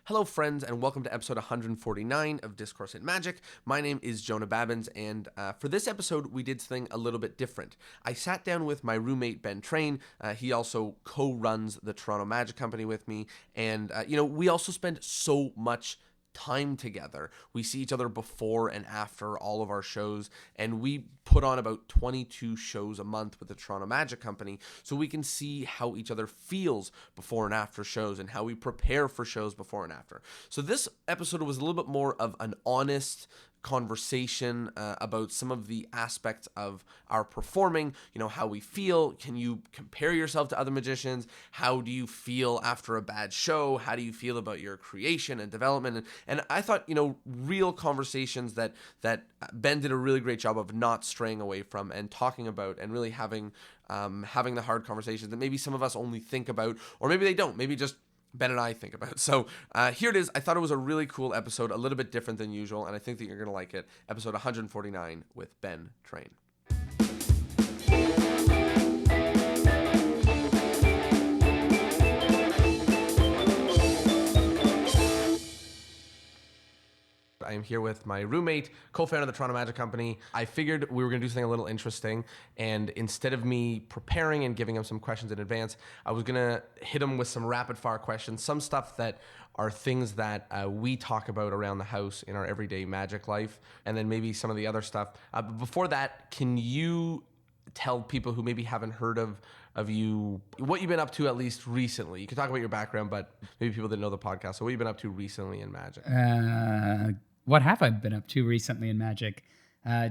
Hello, friends, and welcome to episode 149 of Discourse in Magic. My name is Jonah Babbins, and for this episode, we did something a little bit different. I sat down with my roommate, Ben Train. He also co-runs the Toronto Magic Company with me, and, we also spend so much time together. We see each other before and after all of our shows, and we put on about 22 shows a month with the Toronto Magic Company, so we can see how each other feels before and after shows and how we prepare for shows before and after. So this episode was a little bit more of an honest conversation about some of the aspects of our performing, how we feel. Can you compare yourself to other magicians? How do you feel after a bad show? How do you feel about your creation and development? And I thought, real conversations that Ben did a really great job of not straying away from and talking about, and really having the hard conversations that maybe some of us only think about, or maybe they don't, maybe just Ben and I think about. So here it is. I thought it was a really cool episode, a little bit different than usual, and I think that you're going to like it. Episode 149 with Ben Train. I am here with my roommate, co-founder of the Toronto Magic Company. I figured we were going to do something a little interesting, and instead of me preparing and giving him some questions in advance, I was going to hit him with some rapid-fire questions, some stuff that are things that we talk about around the house in our everyday magic life, and then maybe some of the other stuff. But before that, can you tell people who maybe haven't heard of you, what you've been up to at least recently? You can talk about your background, but maybe people didn't know the podcast. So what you've been up to recently in magic? What have I been up to recently in magic?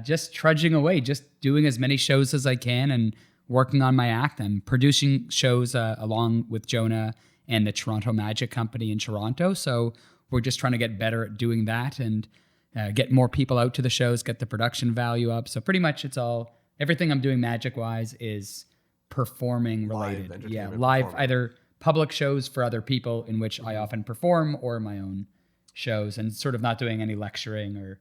Just trudging away, just doing as many shows as I can and working on my act. I'm producing shows along with Jonah and the Toronto Magic Company in Toronto. So we're just trying to get better at doing that and get more people out to the shows, get the production value up. So pretty much everything I'm doing magic-wise is performing related. Live, either public shows for other people in which I often perform, or my own shows, and sort of not doing any lecturing or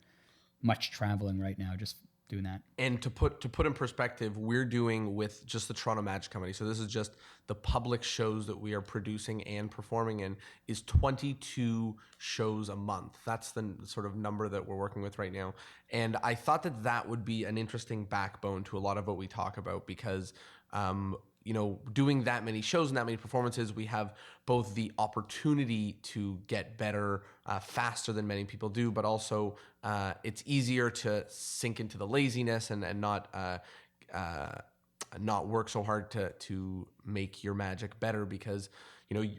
much traveling right now, just doing that. And to put in perspective, we're doing with just the Toronto Magic Company, so this is just the public shows that we are producing and performing in, is 22 shows a month. That's the sort of number that we're working with right now. And I thought that would be an interesting backbone to a lot of what we talk about, because doing that many shows and that many performances, we have both the opportunity to get better faster than many people do, but also it's easier to sink into the laziness and not work so hard to make your magic better, because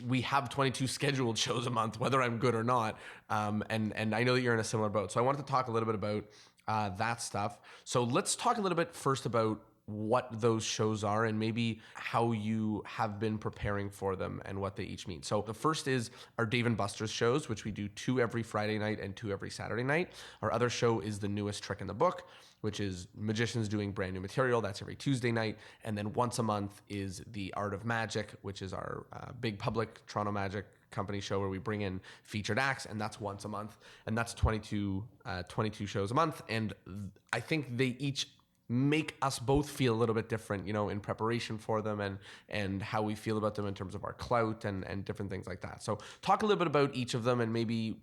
we have 22 scheduled shows a month, whether I'm good or not, and I know that you're in a similar boat. So I wanted to talk a little bit about that stuff. So let's talk a little bit first about what those shows are and maybe how you have been preparing for them and what they each mean. So the first is our Dave & Buster's shows, which we do 2 every Friday night and 2 every Saturday night. Our other show is the newest trick in the book, which is magicians doing brand new material. That's every Tuesday night. And then once a month is the Art of Magic, which is our big public Toronto Magic Company show where we bring in featured acts, and that's once a month. And that's 22 shows a month. And I think they each make us both feel a little bit different, in preparation for them and how we feel about them in terms of our clout and different things like that. So talk a little bit about each of them and maybe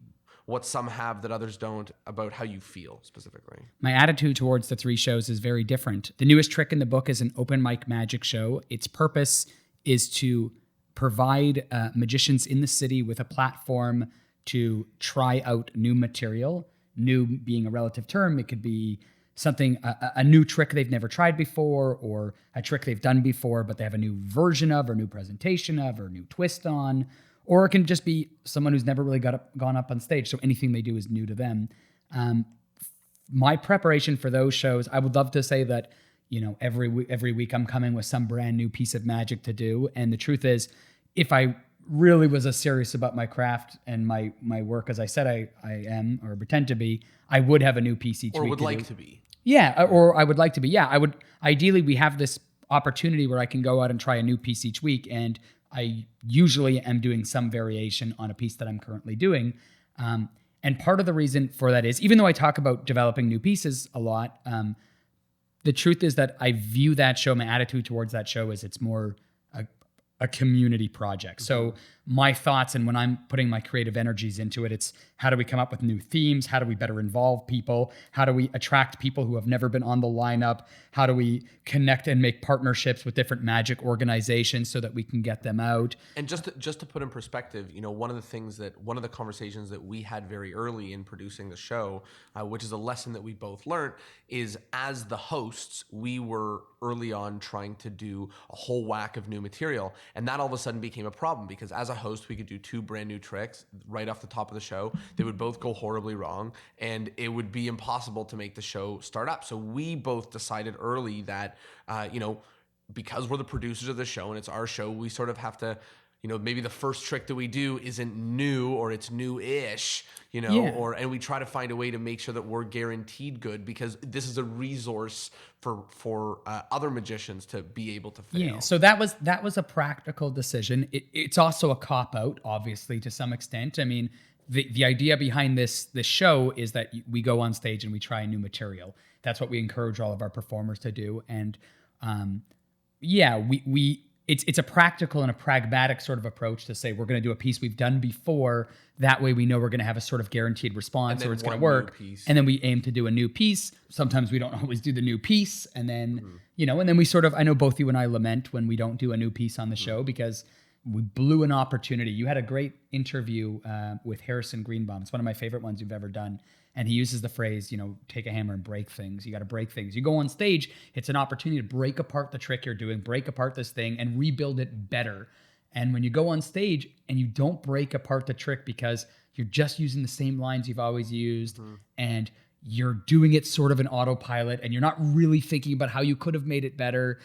what some have that others don't, about how you feel specifically. My attitude towards the 3 shows is very different. The newest trick in the book is an open mic magic show. Its purpose is to provide magicians in the city with a platform to try out new material. New being a relative term, it could be something, a new trick they've never tried before, or a trick they've done before, but they have a new version of, or new presentation of, or new twist on, or it can just be someone who's never really gone up on stage. So anything they do is new to them. My preparation for those shows, I would love to say that, every week I'm coming with some brand new piece of magic to do. And the truth is, if I really was as serious about my craft and my work as I said I am, or pretend to be, I would have a new piece each week. Or would like to be. Yeah, or I would like to be. Yeah, I would. Ideally, we have this opportunity where I can go out and try a new piece each week, and I usually am doing some variation on a piece that I'm currently doing. And part of the reason for that is, even though I talk about developing new pieces a lot, the truth is that I view that show, my attitude towards that show is it's more a community project. So my thoughts. And when I'm putting my creative energies into it, it's how do we come up with new themes? How do we better involve people? How do we attract people who have never been on the lineup? How do we connect and make partnerships with different magic organizations so that we can get them out? And just to put in perspective, one of the conversations that we had very early in producing the show, which is a lesson that we both learned, is as the hosts, we were early on trying to do a whole whack of new material. And that all of a sudden became a problem because as a host, we could do 2 brand new tricks right off the top of the show. They would both go horribly wrong and it would be impossible to make the show start up. So we both decided early that, because we're the producers of the show and it's our show, we sort of have to, maybe the first trick that we do isn't new or it's new-ish, and we try to find a way to make sure that we're guaranteed good because this is a resource for other magicians to be able to fail. Yeah, so that was a practical decision. It's also a cop-out, obviously, to some extent. I mean, the idea behind this show is that we go on stage and we try new material. That's what we encourage all of our performers to do. And it's a practical and a pragmatic sort of approach to say we're going to do a piece we've done before. That way we know we're going to have a sort of guaranteed response or it's going to work. And then we aim to do a new piece. Sometimes we don't always do the new piece. And then, and then we sort of, I know both you and I lament when we don't do a new piece on the show because we blew an opportunity. You had a great interview with Harrison Greenbaum. It's one of my favorite ones you've ever done. And he uses the phrase, take a hammer and break things. You got to break things. You go on stage, it's an opportunity to break apart the trick you're doing, break apart this thing and rebuild it better. And when you go on stage and you don't break apart the trick because you're just using the same lines you've always used and you're doing it sort of in autopilot and you're not really thinking about how you could have made it better,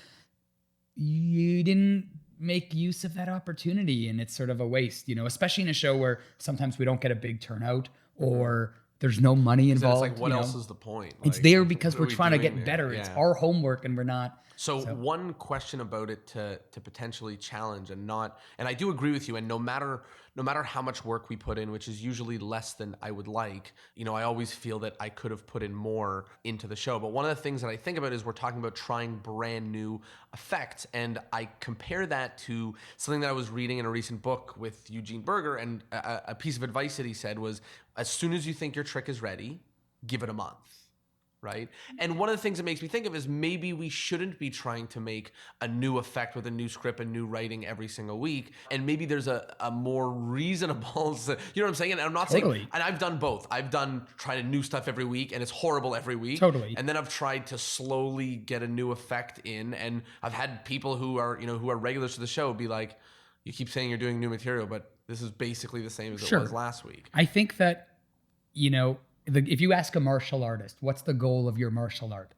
you didn't make use of that opportunity. And it's sort of a waste, especially in a show where sometimes we don't get a big turnout or there's no money involved. It's like, what else is the point? It's there because we're trying to get better. Yeah. It's our homework and we're not. So one question about it to potentially challenge and I do agree with you. And no matter how much work we put in, which is usually less than I would like, I always feel that I could have put in more into the show. But one of the things that I think about is we're talking about trying brand new effects. And I compare that to something that I was reading in a recent book with Eugene Berger. And a piece of advice that he said was, as soon as you think your trick is ready, give it a month. Right? And one of the things that makes me think of is maybe we shouldn't be trying to make a new effect with a new script and new writing every single week. And maybe there's a more reasonable, you know what I'm saying? And I'm not saying, and I've done both. I've tried new stuff every week and it's horrible every week. Totally. And then I've tried to slowly get a new effect in. And I've had people who are regulars to the show be like, you keep saying you're doing new material, but this is basically the same as it was last week. I think that, if you ask a martial artist, what's the goal of your martial art?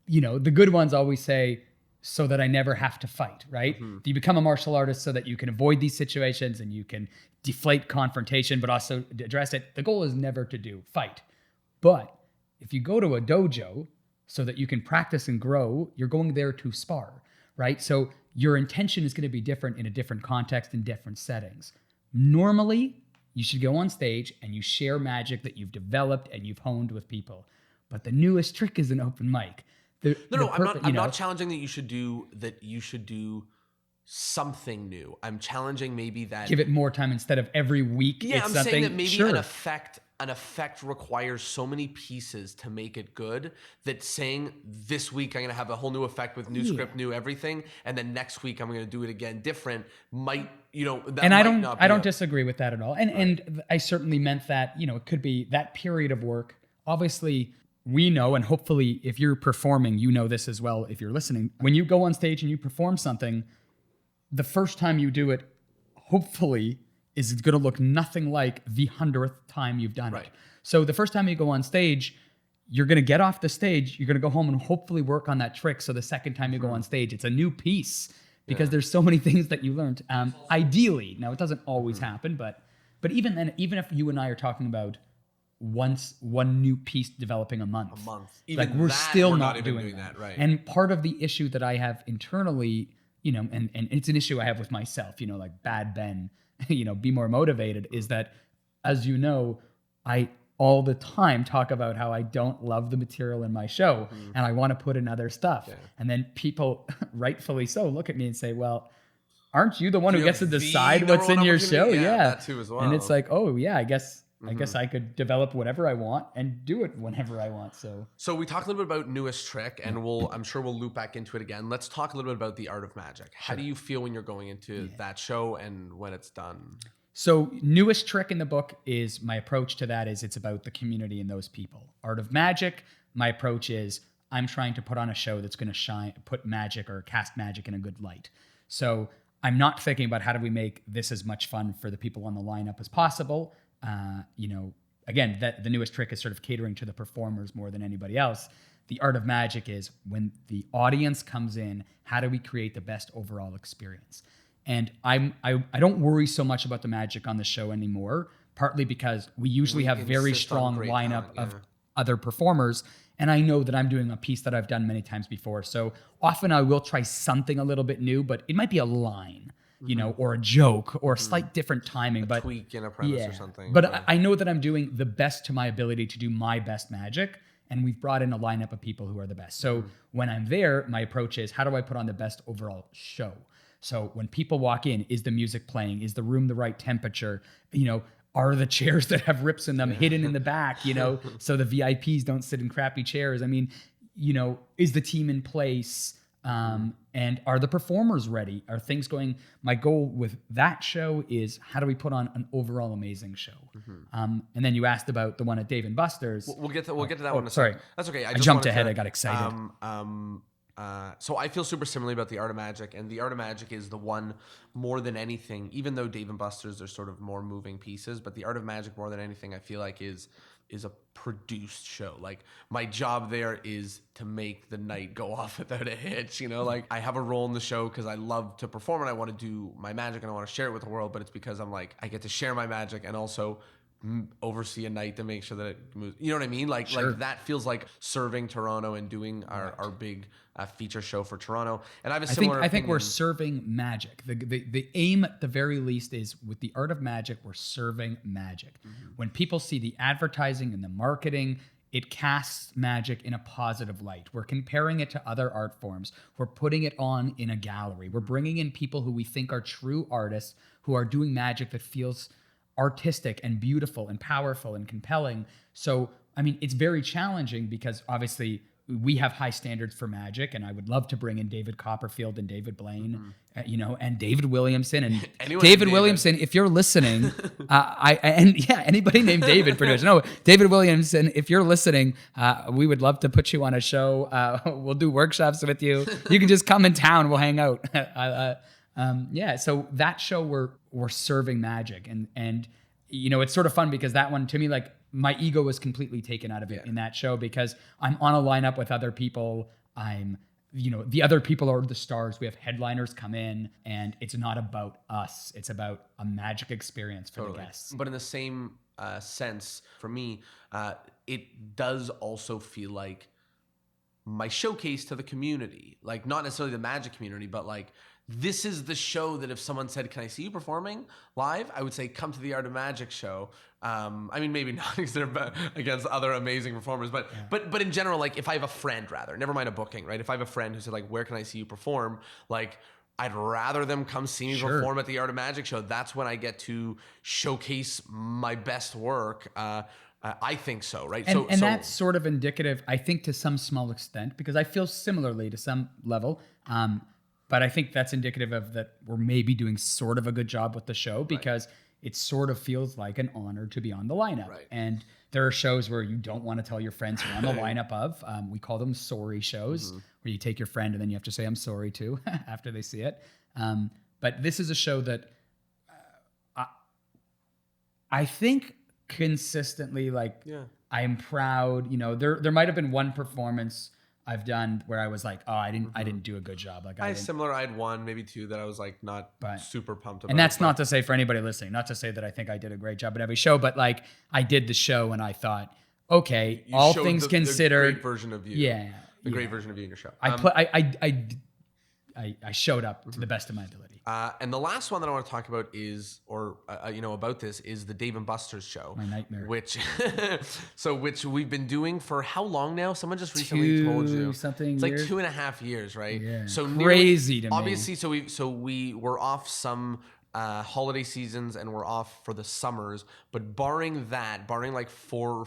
The good ones always say, so that I never have to fight, right? Mm-hmm. You become a martial artist so that you can avoid these situations and you can deflate confrontation, but also address it. The goal is never to fight. But if you go to a dojo so that you can practice and grow, you're going there to spar, right? So your intention is going to be different in a different context in different settings. Normally, you should go on stage and you share magic that you've developed and you've honed with people. But the newest trick is an open mic. I'm not challenging that you should do something new. I'm challenging maybe that give it more time instead of every week. Yeah, I'm saying that maybe an effect requires so many pieces to make it good that saying this week I'm going to have a whole new effect with new script, new everything, and then next week I'm going to do it again different might. I don't disagree with that at all. And I certainly meant that, it could be that period of work. Obviously, we know, and hopefully if you're performing, this as well if you're listening. When you go on stage and you perform something, the first time you do it, hopefully, is going to look nothing like the 100th time you've done it. So the first time you go on stage, you're going to get off the stage, you're going to go home and hopefully work on that trick. So the second time you go on stage, it's a new piece. Because there's so many things that you learned. Ideally, now it doesn't always happen, but even then, even if you and I are talking about one new piece developing a month, even we're still not doing that, right? And part of the issue that I have internally, and it's an issue I have with myself, like Bad Ben, be more motivated, is that, as I all the time talk about how I don't love the material in my show and I want to put in other stuff. Yeah. And then people, rightfully so, look at me and say, well, aren't you the one who You gets to have the decide number what's in one your opportunity? show? Yeah, Yeah. that too as well. And it's like, oh yeah, I guess I could develop whatever I want and do it whenever I want. So we talked a little bit about newest trick, and I'm sure we'll loop back into it again. Let's talk a little bit about the art of magic. How do you feel when you're going into that show and when it's done? So newest trick in the book is my approach to that is it's about the community and those people. Art of magic, my approach is I'm trying to put on a show that's going to put magic or cast magic in a good light. So I'm not thinking about how do we make this as much fun for the people on the lineup as possible. Again, that the newest trick is sort of catering to the performers more than anybody else. The art of magic is when the audience comes in, how do we create the best overall experience? And I don't worry so much about the magic on the show anymore, partly because we usually have very strong lineup of other performers. And I know that I'm doing a piece that I've done many times before. So often I will try something a little bit new, but it might be a line, or a joke or a slight different timing. But tweak in a premise or something. But I know that I'm doing the best to my ability to do my best magic. And we've brought in a lineup of people who are the best. So when I'm there, my approach is how do I put on the best overall show? So when people walk in, is the music playing? Is the room the right temperature? Are the chairs that have rips in them hidden in the back, so the VIPs don't sit in crappy chairs? I mean, is the team in place? And are the performers ready? Are things going? My goal with that show is how do we put on an overall amazing show? And then you asked about the one at Dave & Buster's. We'll get to that one. Sorry, that's okay. I jumped ahead. I got excited. So I feel super similarly about the art of magic, and the art of magic is the one more than anything, even though Dave & Buster's there's sort of more moving pieces, but the art of magic more than anything I feel like is a produced show. Like my job there is to make the night go off without a hitch, like I have a role in the show because I love to perform and I want to do my magic and I want to share it with the world, but it's because I'm like, I get to share my magic and also oversee a night to make sure that it moves. You know what I mean? Like that feels like serving Toronto and doing our big feature show for Toronto. And I have a similar I think we're serving magic. The aim at the very least is with the art of magic, we're serving magic. When people see the advertising and the marketing, it casts magic in a positive light. We're comparing it to other art forms. We're putting it on in a gallery. We're bringing in people who we think are true artists who are doing magic that feels artistic and beautiful and powerful and compelling. So, I mean, it's very challenging because obviously we have high standards for magic, and I would love to bring in David Copperfield and David Blaine, and David Williamson and David Williamson. If you're listening, anybody named David produced. No, David Williamson. If you're listening, we would love to put you on a show. We'll do workshops with you. You can just come in town. We'll hang out. So that show we're serving magic, and it's sort of fun because that one to me, like my ego was completely taken out of it in that show because I'm on a lineup with other people. The other people are the stars. We have headliners come in, and it's not about us. It's about a magic experience for the guests. But in the same sense, for me, it does also feel like my showcase to the community, like not necessarily the magic community, but like this is the show that if someone said, "Can I see you performing live?" I would say, "Come to the Art of Magic show." I mean, maybe not because they're against other amazing performers, but in general, like if I have a friend, rather, never mind a booking, right? If I have a friend who said, like, "Where can I see you perform?" Like, I'd rather them come see me perform at the Art of Magic show. That's when I get to showcase my best work. I think so, right? And that's sort of indicative, I think, to some small extent, because I feel similarly to some level. But I think that's indicative of that we're maybe doing sort of a good job with the show because it sort of feels like an honor to be on the lineup. Right. And there are shows where you don't want to tell your friends you're on the lineup of. We call them sorry shows, where you take your friend and then you have to say, "I'm sorry," too, after they see it. But this is a show that I think consistently, I am proud. There might have been one performance I've done where I was like, "Oh, I didn't do a good job." Like I had one, maybe two that I was like not super pumped about. And that's not to say for anybody listening, not to say that I think I did a great job at every show, but like I did the show and I thought, okay, all things considered, the great version of you. Yeah, the great version of you in your show. I showed up to the best of my ability. And the last one that I want to talk about is, about this is the Dave and Buster's show. My nightmare. Which we've been doing for how long now? Someone just recently told you. Something It's like years? 2.5 years, right? Yeah. So Crazy to me. obviously, so we were off some holiday seasons and we're off for the summers, but barring like four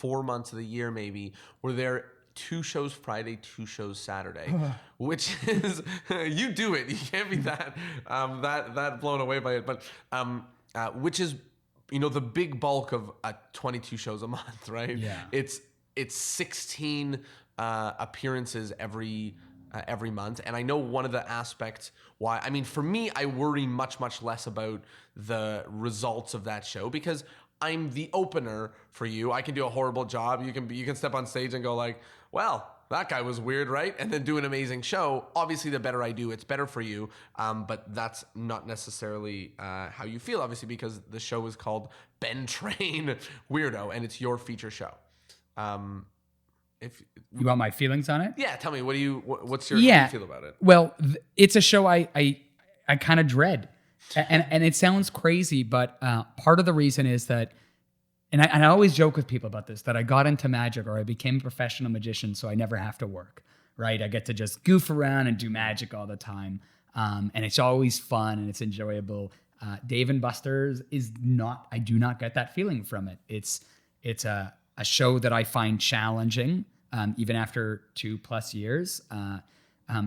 months of the year, maybe we're there 2 shows Friday, 2 shows Saturday, which is you do it. You can't be that blown away by it, but which is the big bulk of 22 shows a month, right? Yeah. It's 16 appearances every month, and I know one of the aspects why. I mean, for me, I worry much less about the results of that show because I'm the opener for you. I can do a horrible job. You can step on stage and go like, well, that guy was weird, right? And then do an amazing show. Obviously, the better I do, it's better for you. But that's not necessarily how you feel, obviously, because the show is called Ben Train Weirdo, and it's your feature show. If You want my feelings on it? yeah, tell me, what's your how do you feel about it? Well, it's a show I kind of dread, and it sounds crazy, but part of the reason is that, and I always joke with people about this, that I got into magic or I became a professional magician, so I never have to work. Right? I get to just goof around and do magic all the time, and it's always fun and it's enjoyable. Dave and Buster's is not. I do not get that feeling from it. It's a show that I find challenging, even after 2+ years.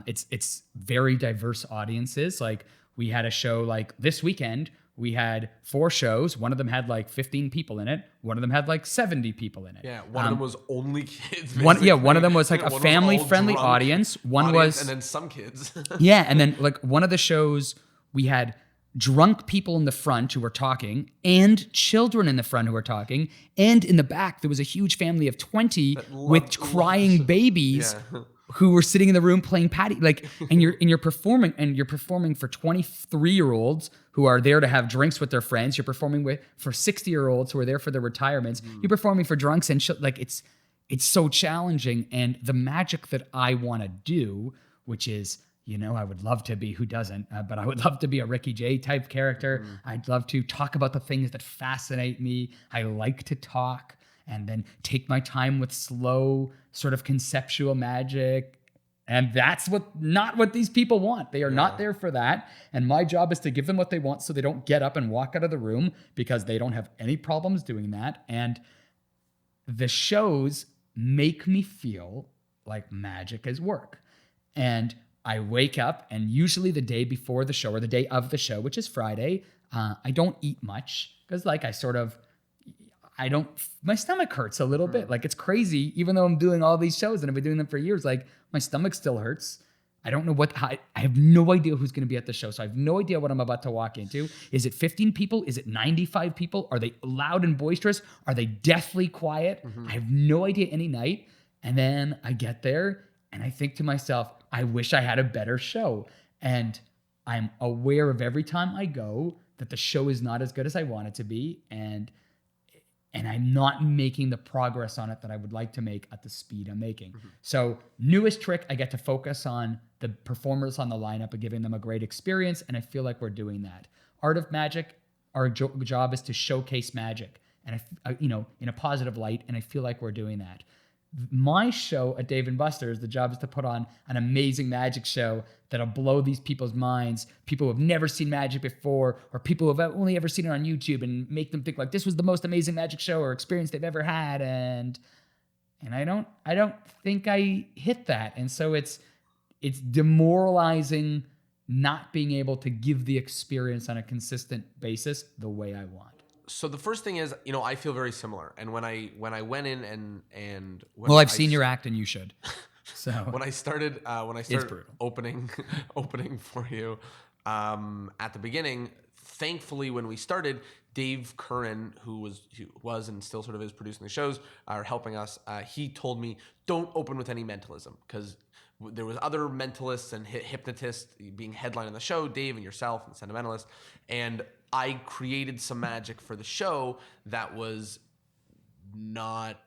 It's very diverse audiences. Like we had a show like this weekend. We had 4 shows. One of them had like 15 people in it. One of them had like 70 people in it. Yeah, one of them was only kids. One of them was like a family-friendly audience. One was, and then some kids. yeah, and then like one of the shows we had drunk people in the front who were talking, and children in the front who were talking, and in the back there was a huge family of 20 with crying babies. Yeah. Who were sitting in the room playing patty, like, and you're performing for 23-year-olds who are there to have drinks with their friends. You're performing for 60-year-olds who are there for their retirements. You're performing for drunks and like it's so challenging. And the magic that I want to do, which is, I would love to be, who doesn't, but I would love to be a Ricky Jay type character. I'd love to talk about the things that fascinate me. I like to talk and then take my time with slow sort of conceptual magic. And that's not what these people want. They are not there for that. And my job is to give them what they want so they don't get up and walk out of the room, because they don't have any problems doing that. And the shows make me feel like magic is work. And I wake up, and usually the day before the show or the day of the show, which is Friday, I don't eat much because like my stomach hurts a little bit. Like it's crazy, even though I'm doing all these shows and I've been doing them for years, like my stomach still hurts. I don't know I have no idea who's going to be at the show. So I have no idea what I'm about to walk into. Is it 15 people? Is it 95 people? Are they loud and boisterous? Are they deathly quiet? I have no idea any night. And then I get there and I think to myself, I wish I had a better show. And I'm aware of every time I go that the show is not as good as I want it to be. And I'm not making the progress on it that I would like to make at the speed I'm making. So newest trick, I get to focus on the performers on the lineup and giving them a great experience. And I feel like we're doing that. Art of Magic, our job is to showcase magic and in a positive light. And I feel like we're doing that. My show at Dave & Buster's, the job is to put on an amazing magic show that'll blow these people's minds, people who have never seen magic before, or people who have only ever seen it on YouTube, and make them think like this was the most amazing magic show or experience they've ever had. And I don't think I hit that. And so it's demoralizing not being able to give the experience on a consistent basis the way I want. So the first thing is, I feel very similar. And when I went in and I've seen your act, and you should. So when I started opening for you at the beginning, thankfully when we started, Dave Curran, who was and still sort of is producing the shows, are helping us. He told me, don't open with any mentalism, because there was other mentalists and hypnotists being headline on the show, Dave and yourself and Sentimentalist, and I created some magic for the show that was not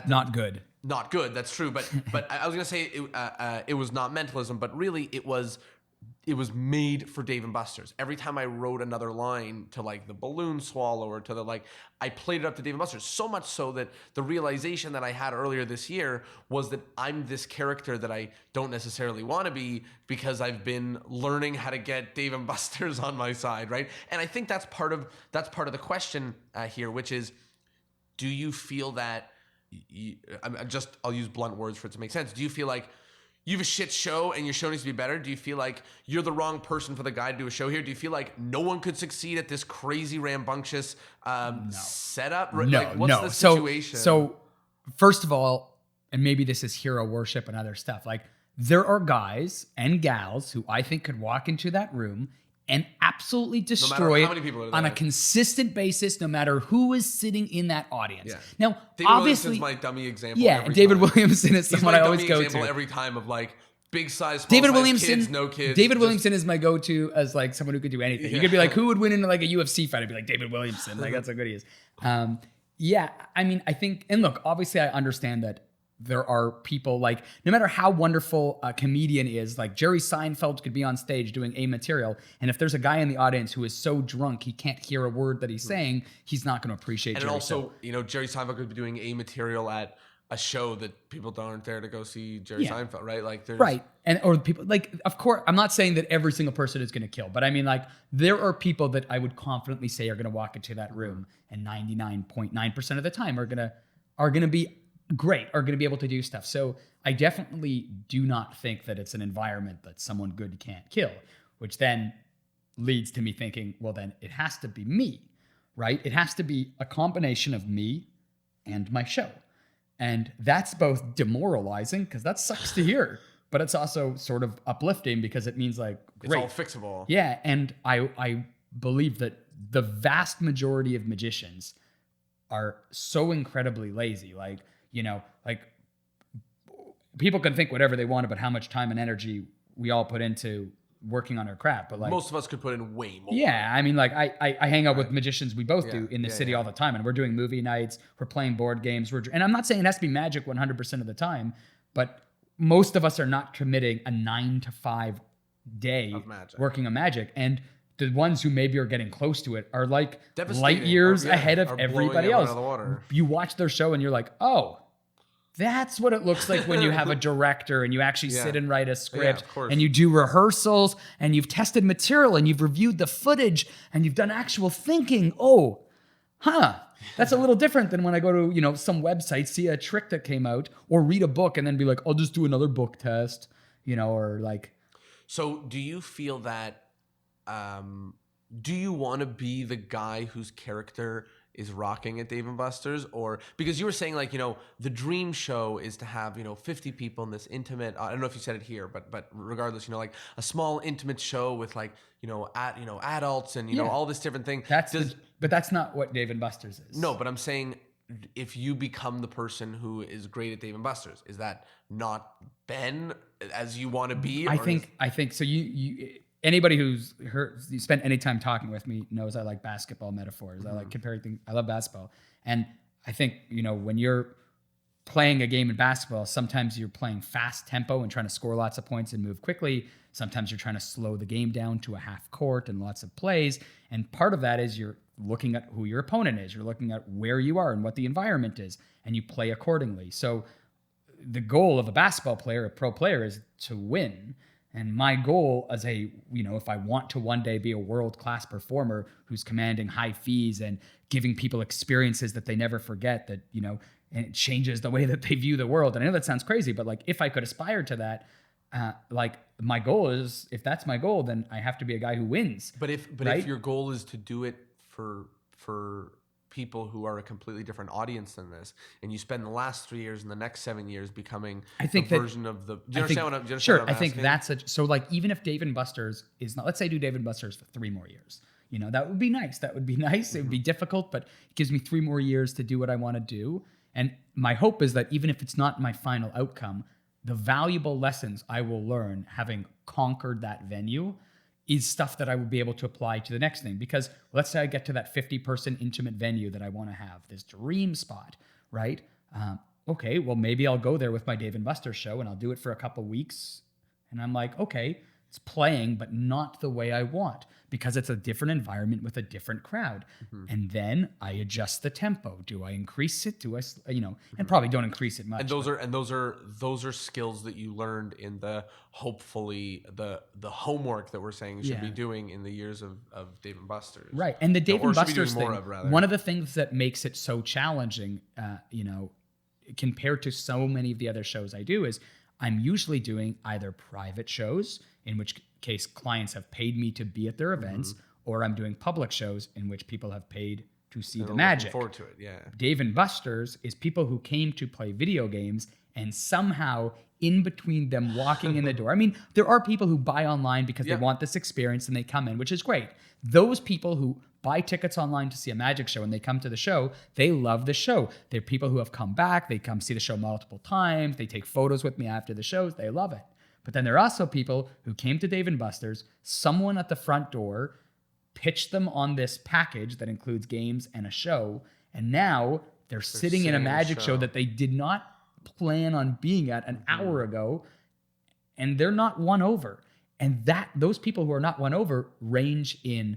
Not good. Not good. That's true. But I was gonna say it was not mentalism, but really it was made for Dave and Buster's. Every time I wrote another line to like the balloon swallow or to the like, I played it up to Dave and Buster's. So much so that the realization that I had earlier this year was that I'm this character that I don't necessarily want to be because I've been learning how to get Dave and Buster's on my side, right? And I think that's part of the question here, which is, do you feel that? I'll use blunt words for it to make sense. Do you feel like you have a shit show and your show needs to be better? Do you feel like you're the wrong person for the guy to do a show here? Do you feel like no one could succeed at this crazy rambunctious setup? No, like, what's the situation? So first of all, and maybe this is hero worship and other stuff, like there are guys and gals who I think could walk into that room and absolutely destroy it on a consistent basis, no matter who is sitting in that audience. Yeah. Now, David obviously, Williamson's my dummy example. Yeah, David Williamson is someone I always go to every time of like big size, small David size, Williamson, kids, no kids. David Williamson is my go-to as like someone who could do anything. Yeah. You could be like, who would win in like a UFC fight? I'd be like David Williamson. Like that's how good he is. Yeah, I mean, I think, and look, obviously, I understand that there are people like, no matter how wonderful a comedian is, like Jerry Seinfeld could be on stage doing a material, and if there's a guy in the audience who is so drunk he can't hear a word that he's saying, he's not going to appreciate. And Jerry. also, Jerry Seinfeld could be doing a material at a show that people aren't there to go see Jerry Seinfeld, right? Like, there's right, and or people like, of course, I'm not saying that every single person is going to kill, but I mean, like, there are people that I would confidently say are going to walk into that room, and 99.9% of the time are gonna be great, are going to be able to do stuff. So I definitely do not think that it's an environment that someone good can't kill, which then leads to me thinking, well, then it has to be me, right? It has to be a combination of me and my show. And that's both demoralizing because that sucks to hear, but it's also sort of uplifting because it means like, great. It's all fixable. Yeah. And I believe that the vast majority of magicians are so incredibly lazy. Like people can think whatever they want about how much time and energy we all put into working on our craft, but like most of us could put in way more. Yeah, I mean, like I hang out with magicians we both do in the city all the time, and we're doing movie nights, we're playing board games, and I'm not saying it has to be magic 100% of the time, but most of us are not committing a 9 to 5 day working on magic, and the ones who maybe are getting close to it are like light years ahead of everybody else. You watch their show and you're like, oh, that's what it looks like when you have a director and you actually sit and write a script and you do rehearsals and you've tested material and you've reviewed the footage and you've done actual thinking. Oh, that's a little different than when I go to, some website, see a trick that came out, or read a book and then be like, I'll just do another book test, or like. So do you feel that, do you want to be the guy whose character is rocking at Dave & Buster's? Or because you were saying like, the dream show is to have, 50 people in this intimate, I don't know if you said it here, but regardless, like a small intimate show with like, adults and, all this different thing. But that's not what Dave & Buster's is. No, but I'm saying if you become the person who is great at Dave & Buster's, is that not Ben as you want to be? I think so. You anybody who's spent any time talking with me knows I like basketball metaphors. Mm-hmm. I like comparing things. I love basketball. And I think, when you're playing a game in basketball, sometimes you're playing fast tempo and trying to score lots of points and move quickly. Sometimes you're trying to slow the game down to a half court and lots of plays. And part of that is you're looking at who your opponent is. You're looking at where you are and what the environment is, and you play accordingly. So the goal of a basketball player, a pro player, is to win. And my goal as if I want to one day be a world-class performer who's commanding high fees and giving people experiences that they never forget, that, and it changes the way that they view the world. And I know that sounds crazy, but like, if I could aspire to that, my goal is, if that's my goal, then I have to be a guy who wins. But if your goal is to do it for people who are a completely different audience than this, and you spend the last 3 years and the next 7 years becoming version of the. Do you understand what I'm? Sure, I think that's so. Like, even if Dave & Buster's is not, let's say I do Dave & Buster's for 3 more years. That would be nice. That would be nice. Mm-hmm. It would be difficult, but it gives me 3 more years to do what I want to do. And my hope is that even if it's not my final outcome, the valuable lessons I will learn having conquered that venue is stuff that I would be able to apply to the next thing. Because let's say I get to that 50-person intimate venue that I want to have, this dream spot, right? Okay, well, maybe I'll go there with my Dave and Buster's show and I'll do it for a couple weeks. And I'm like, okay, it's playing, but not the way I want because it's a different environment with a different crowd. And then I adjust the tempo. Do I increase it? Do I, and probably don't increase it much. And those are skills that you learned in the hopefully the homework that we're saying you should be doing in the years of Dave and Buster's. Right. And the Dave and Buster's thing, rather. One of the things that makes it so challenging, compared to so many of the other shows I do is I'm usually doing either private shows, in which case clients have paid me to be at their events, or I'm doing public shows in which people have paid to see the magic. Looking forward to it, yeah. Dave and Buster's is people who came to play video games and somehow in between them walking in the door. I mean, there are people who buy online because they want this experience and they come in, which is great. Those people who buy tickets online to see a magic show and they come to the show, they love the show. They're people who have come back. They come see the show multiple times. They take photos with me after the shows. They love it. But then there are also people who came to Dave & Buster's, someone at the front door pitched them on this package that includes games and a show, and now they're sitting in a magic show that they did not plan on being at an hour ago, and they're not won over. And those people who are not won over range in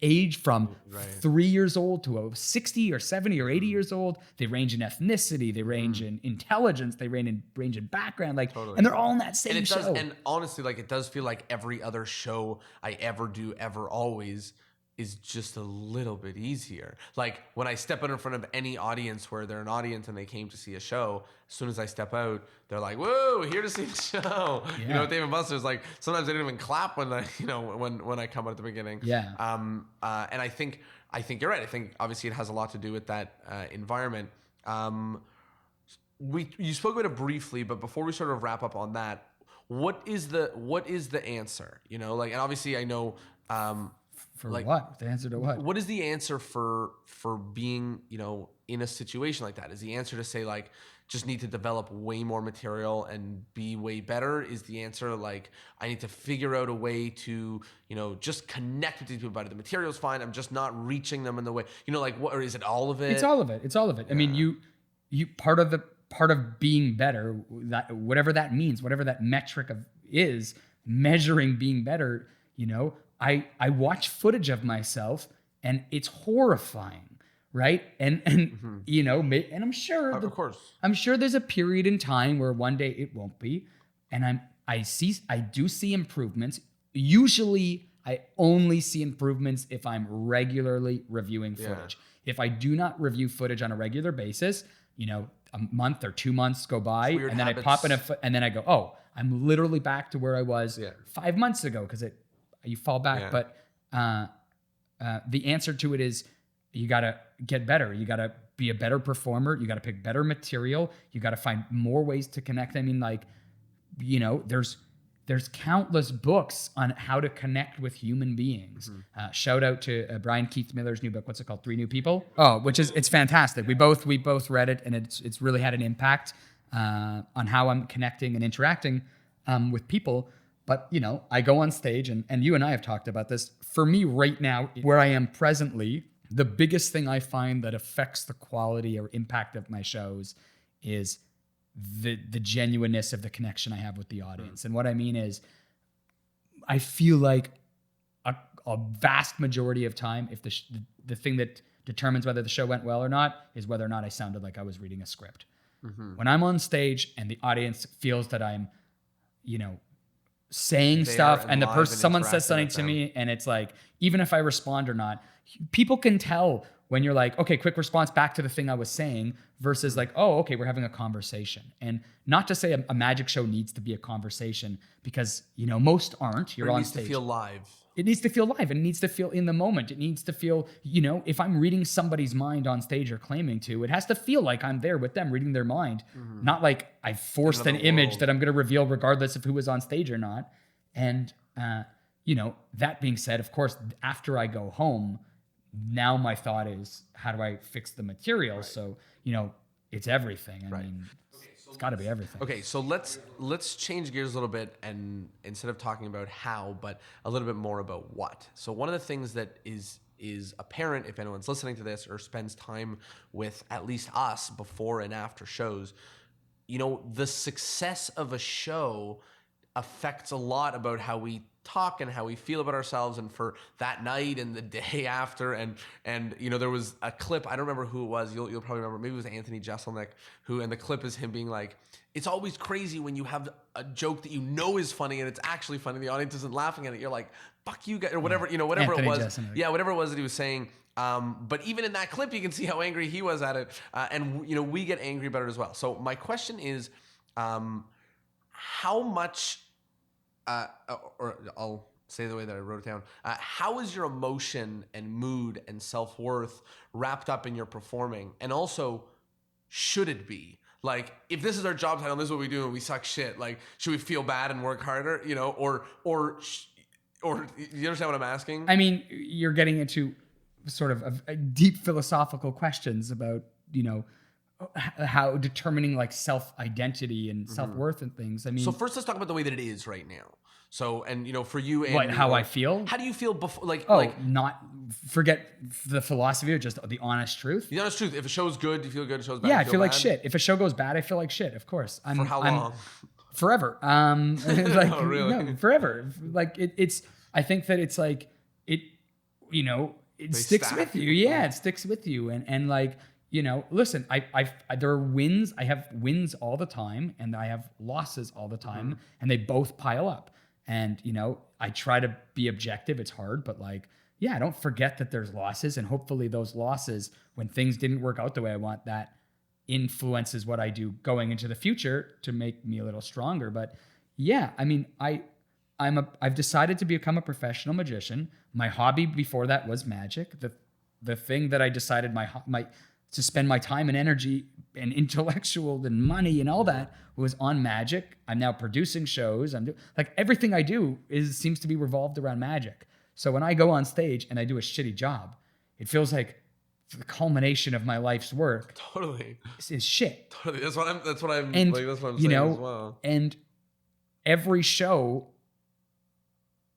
age from 3 years old to 60 or 70 or 80 years old. They range in ethnicity. They range in intelligence. They range in background. And they're all in that same show. And honestly, it does feel like every other show I ever do, ever, always is just a little bit easier. Like when I step out in front of any audience where they're an audience and they came to see a show, as soon as I step out, they're like, "Whoa, here to see the show." Yeah. With Dave & Buster's, sometimes they don't even clap when when I come out at the beginning. Yeah. And I think you're right. I think obviously it has a lot to do with that environment. You spoke about it briefly, but before we sort of wrap up on that, what is the answer? And obviously I know. For what? The answer to what? What is the answer for being, in a situation like that? Is the answer to say just need to develop way more material and be way better? Is the answer I need to figure out a way to, just connect with these people better? The material's fine. I'm just not reaching them in the way, what, or is it all of it? It's all of it. It's all of it. Yeah. I mean, you part of being better, that whatever that means, whatever that metric is, measuring being better, I watch footage of myself and it's horrifying, right? And and I'm sure of course. I'm sure there's a period in time where one day it won't be, and I do see improvements. Usually I only see improvements if I'm regularly reviewing footage. If I do not review footage on a regular basis, a month or 2 months go by, and then habits. I pop in and then I go, oh, I'm literally back to where I was 5 months ago, because you fall back. But the answer to it is you got to get better. You got to be a better performer. You got to pick better material. You got to find more ways to connect. I mean, there's countless books on how to connect with human beings. Shout out to Brian Keith Miller's new book. What's it called? 3 New People. Oh, it's fantastic. We both read it, and it's really had an impact on how I'm connecting and interacting with people. But, I go on stage, and you and I have talked about this. For me right now, where I am presently, the biggest thing I find that affects the quality or impact of my shows is the genuineness of the connection I have with the audience. And what I mean is, I feel like a vast majority of time, if the thing that determines whether the show went well or not is whether or not I sounded like I was reading a script. When I'm on stage and the audience feels that I'm, saying stuff, and someone says something to me, and it's like, even if I respond or not, people can tell when you're like, okay, quick response back to the thing I was saying, versus oh, okay, we're having a conversation. And not to say a magic show needs to be a conversation, because most aren't. You're on stage. It needs to feel live. It needs to feel live. It needs to feel in the moment. It needs to feel, if I'm reading somebody's mind on stage or claiming to, it has to feel like I'm there with them reading their mind. Not like I forced an image that I'm going to reveal regardless of who was on stage or not. And, that being said, of course, after I go home, now my thought is, how do I fix the material? Right. So, it's everything. I mean, it's got to be everything. Okay, so let's change gears a little bit, and instead of talking about how, but a little bit more about what. So one of the things that is is apparent if anyone's listening to this or spends time with at least us before and after shows, you know, the success of a show affects a lot about how we talk and how we feel about ourselves and for that night and the day after. And you know, there was a clip, I don't remember who it was, you'll probably remember, maybe it was Anthony Jeselnik, and the clip is him being like, it's always crazy when you have a joke that you know is funny and it's actually funny, the audience isn't laughing at it, you're like, fuck you guys, or whatever, you know, whatever Anthony it was. Jeselnik. Yeah, whatever it was that he was saying. But even in that clip, you can see how angry he was at it. And, you know, we get angry about it as well. So my question is, how much, or I'll say the way that I wrote it down, how is your emotion and mood and self-worth wrapped up in your performing? And also, should it be? Like, if this is our job title and this is what we do and we suck shit, like, should we feel bad and work harder, you know, or you understand what I'm asking? I mean, you're getting into sort of a deep philosophical questions about, you know, how determining like self-identity and self-worth and things. I mean, so first let's talk about the way that it is right now. So, and you know, for you and what, how I feel? How do you feel before, not forget the philosophy or just the honest truth? The honest truth. If a show's good, do you feel good? If a show's bad, Yeah, I feel feel like bad? shit. If a show goes bad, I feel like shit. Of course. For how long? Forever. Like, Oh, really? No, forever. Like it's, I think that it's like, it, you know, it They sticks stack. with you. Yeah, it sticks with you. And like, you know, listen, I there are wins. I have wins all the time and I have losses all the time and they both pile up. And, you know, I try to be objective. It's hard, but like, yeah, I don't forget that there's losses, and hopefully those losses, when things didn't work out the way I want, that influences what I do going into the future to make me a little stronger. But yeah, I mean, I've decided to become a professional magician. My hobby before that was magic. The thing that I decided to spend my time and energy and intellectual and money and all that was on magic. I'm now producing shows. Like everything I do seems to be revolved around magic. So when I go on stage and I do a shitty job, it feels like the culmination of my life's work. Totally. Is shit. Totally. That's what I'm And, saying you know, as well. And every show,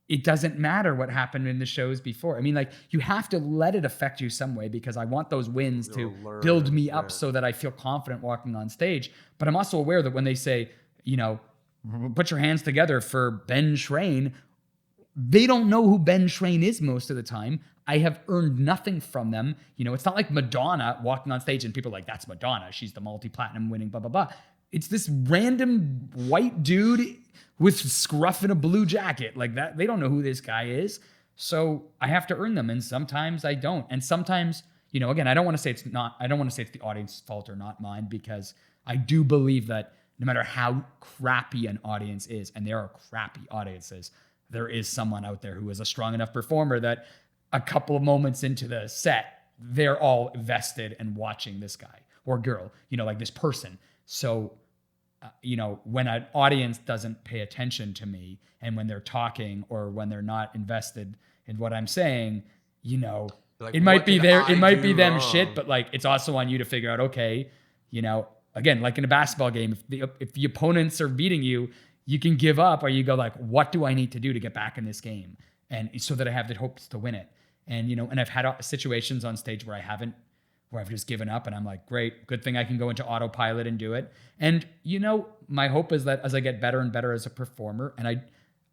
it doesn't matter what happened in the shows before. I mean, like, you have to let it affect you some way, because I want those wins to learn, build me up right. so that I feel confident walking on stage. But I'm also aware that when they say, you know, put your hands together for Ben Schrain, they don't know who Ben Schrain is most of the time. I have earned nothing from them. You know, it's not like Madonna walking on stage and people are like, that's Madonna. She's the multi-platinum winning, blah, blah, blah. It's this random white dude with scruff and a blue jacket like that. They don't know who this guy is. So I have to earn them. And sometimes I don't. And sometimes, you know, again, I don't want to say it's the audience's fault or not mine, because I do believe that no matter how crappy an audience is, and there are crappy audiences, there is someone out there who is a strong enough performer that a couple of moments into the set, they're all vested and watching this guy or girl, you know, like this person. So, you know, when an audience doesn't pay attention to me, and when they're talking or when they're not invested in what I'm saying, you know, like, it might be them wrong? shit, but like, it's also on you to figure out, okay, you know, again, like in a basketball game, if the opponents are beating you, you can give up, or you go like, what do I need to do to get back in this game? And so that I have the hopes to win it. And, you know, and I've had situations on stage where I've just given up, and I'm like, great, good thing I can go into autopilot and do it. And, you know, my hope is that as I get better and better as a performer, and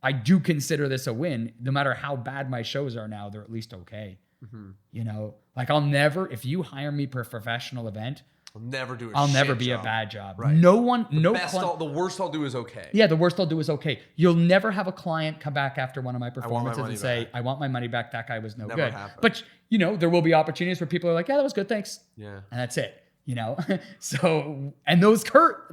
I do consider this a win, no matter how bad my shows are now, they're at least okay. Mm-hmm. You know, like if you hire me for a professional event, I'll never be a bad job. Right. The worst I'll do is okay. Yeah, the worst I'll do is okay. You'll never have a client come back after one of my performances and say, I want my money back. That guy was no good. Happened. But, you know, there will be opportunities where people are like, yeah, that was good. Thanks. Yeah. And that's it. You know, so, and those hurt,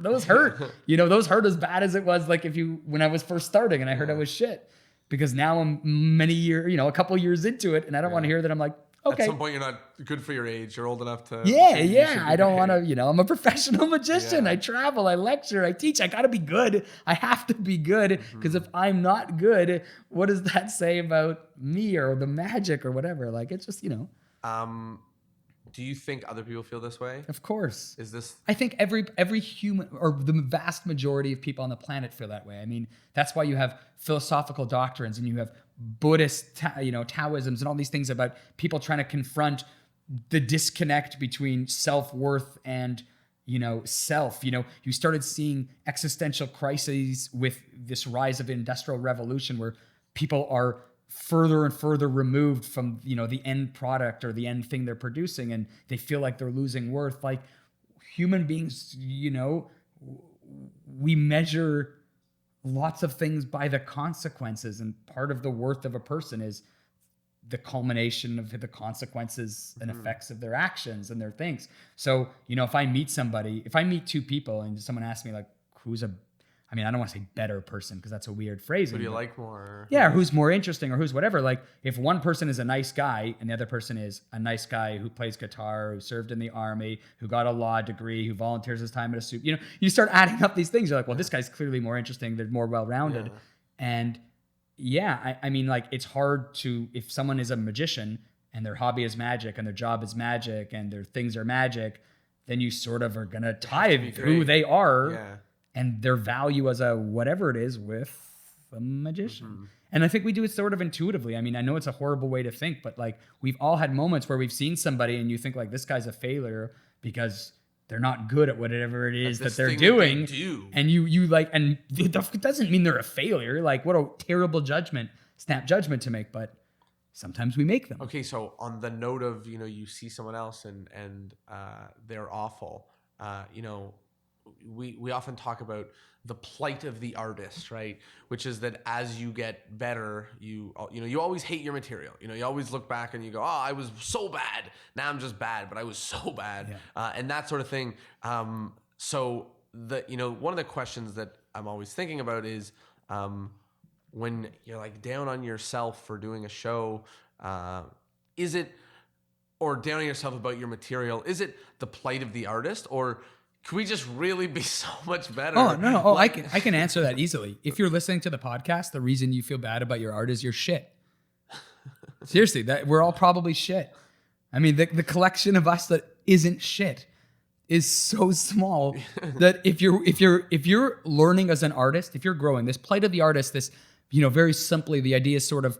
you know, those hurt as bad as it was. Like when I was first starting and I heard I was shit, because now I'm a couple years into it, and I don't want to hear that I'm like, okay. At some point, you're not good for your age. You're old enough to. Yeah. I don't want to, you know, I'm a professional magician. Yeah. I travel, I lecture, I teach. I got to be good. I have to be good, because if I'm not good, what does that say about me or the magic or whatever? Like, it's just, you know. Do you think other people feel this way? Of course. Is this? I think every human, or the vast majority of people on the planet, feel that way. I mean, that's why you have philosophical doctrines and you have Buddhist, Taoisms and all these things about people trying to confront the disconnect between self-worth and, self. You started seeing existential crises with this rise of industrial revolution where people are further and further removed from, the end product or the end thing they're producing, and they feel like they're losing worth. Like human beings, we measure lots of things by the consequences, and part of the worth of a person is the culmination of the consequences and effects of their actions and their things. So, if I meet two people and someone asks me like, I don't want to say better person because that's a weird phrase. Who do you like more? Yeah, who's more interesting or who's whatever. Like if one person is a nice guy and the other person is a nice guy who plays guitar, who served in the army, who got a law degree, who volunteers his time at a soup, you start adding up these things. You're like, well, this guy's clearly more interesting. They're more well-rounded. Yeah. And yeah, it's hard to, if someone is a magician and their hobby is magic and their job is magic and their things are magic, then you sort of are going to tithe who they are and their value as a whatever it is with a magician. Mm-hmm. And I think we do it sort of intuitively. I know it's a horrible way to think, but like we've all had moments where we've seen somebody and you think like this guy's a failure because they're not good at whatever it is that they're doing. That they do. And you like, and it doesn't mean they're a failure. Like what a terrible snap judgment to make, but sometimes we make them. Okay. So on the note of, you see someone else and they're awful, we often talk about the plight of the artist, right? Which is that as you get better, you always hate your material. You always look back and you go, oh, I was so bad. Now I'm just bad, but I was so bad. Yeah. And that sort of thing. So one of the questions that I'm always thinking about is when you're like down on yourself for doing a show, or down on yourself about your material, is it the plight of the artist, or can we just really be so much better? Oh, no. Oh, I can answer that easily. If you're listening to the podcast, the reason you feel bad about your art is you're shit. Seriously, that we're all probably shit. The collection of us that isn't shit is so small that if you're learning as an artist, if you're growing, this plight of the artist, this, very simply, the idea is sort of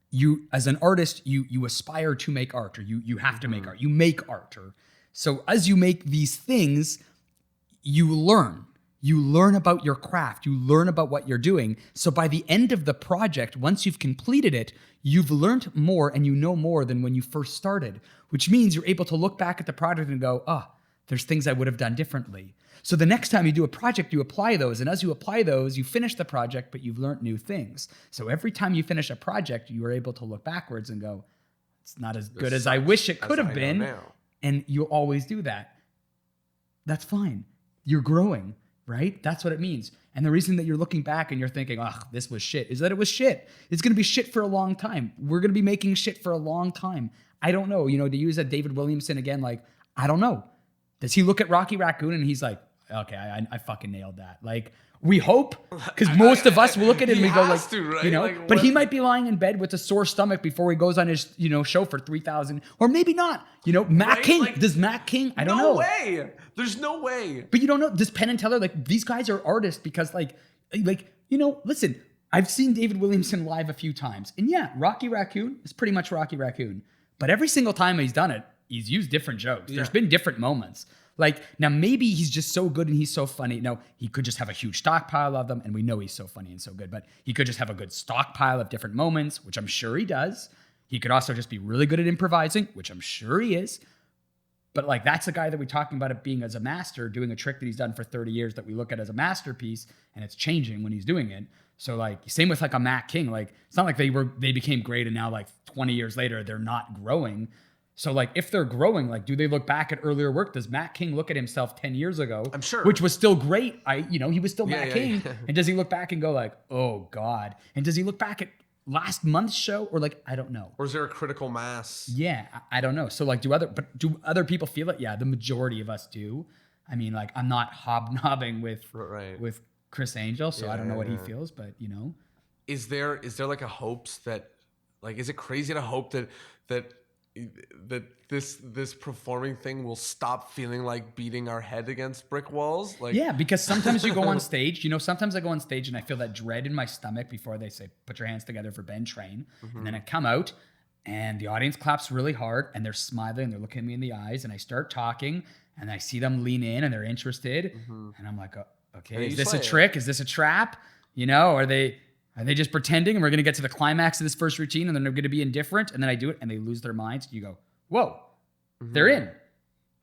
you as an artist, you aspire to make art, or you have to make art. You make art, so as you make these things, you learn about your craft, you learn about what you're doing. So by the end of the project, once you've completed it, you've learned more and you know more than when you first started, which means you're able to look back at the project and go, there's things I would have done differently. So the next time you do a project, you apply those. And as you apply those, you finish the project, but you've learned new things. So every time you finish a project, you are able to look backwards and go, it's not as good as I wish it could have been. And you'll always do that. That's fine. You're growing, right? That's what it means. And the reason that you're looking back and you're thinking, this was shit, is that it was shit. It's going to be shit for a long time. We're going to be making shit for a long time. I don't know. To use a David Williamson again, like, I don't know. Does he look at Rocky Raccoon and he's like, okay, I fucking nailed that. Like, we hope, because most of us will look at it and we go like, right? But he might be lying in bed with a sore stomach before he goes on his, show for 3,000, or maybe not. Matt right? King, does Matt King? I don't know. No way. There's no way. But you don't know. Does Penn and Teller, like, these guys are artists because listen, I've seen David Williamson live a few times, and yeah, Rocky Raccoon is pretty much Rocky Raccoon. But every single time he's done it, he's used different jokes. Yeah. There's been different moments. Like, now maybe he's just so good and he's so funny. No, he could just have a huge stockpile of them, and we know he's so funny and so good, but he could just have a good stockpile of different moments, which I'm sure he does. He could also just be really good at improvising, which I'm sure he is. But like, that's a guy that we're talking about it being as a master, doing a trick that he's done for 30 years that we look at as a masterpiece, and it's changing when he's doing it. So like, same with like a Matt King. Like, it's not like they became great and now like 20 years later, they're not growing. So like, if they're growing, like, do they look back at earlier work? Does Matt King look at himself 10 years ago? I'm sure. Which was still great. He was still Matt King. Yeah. And does he look back and go like, oh God? And does he look back at last month's show, or like, I don't know. Or is there a critical mass? Yeah, I don't know. So like, do other people feel it? Yeah, the majority of us do. Like, I'm not hobnobbing with Chris Angel, so I don't know what he feels, but Is there like a hopes that, like, is it crazy to hope that that this performing thing will stop feeling like beating our head against brick walls. Like, yeah, because sometimes you go on stage, sometimes I go on stage and I feel that dread in my stomach before they say, put your hands together for Ben Train. And then I come out and the audience claps really hard and they're smiling, they're looking at me in the eyes, and I start talking and I see them lean in and they're interested. And I'm like, okay, is this a trick? Is this a trap? Are they just pretending and we're going to get to the climax of this first routine and then they're going to be indifferent? And then I do it and they lose their minds. You go, whoa, they're in.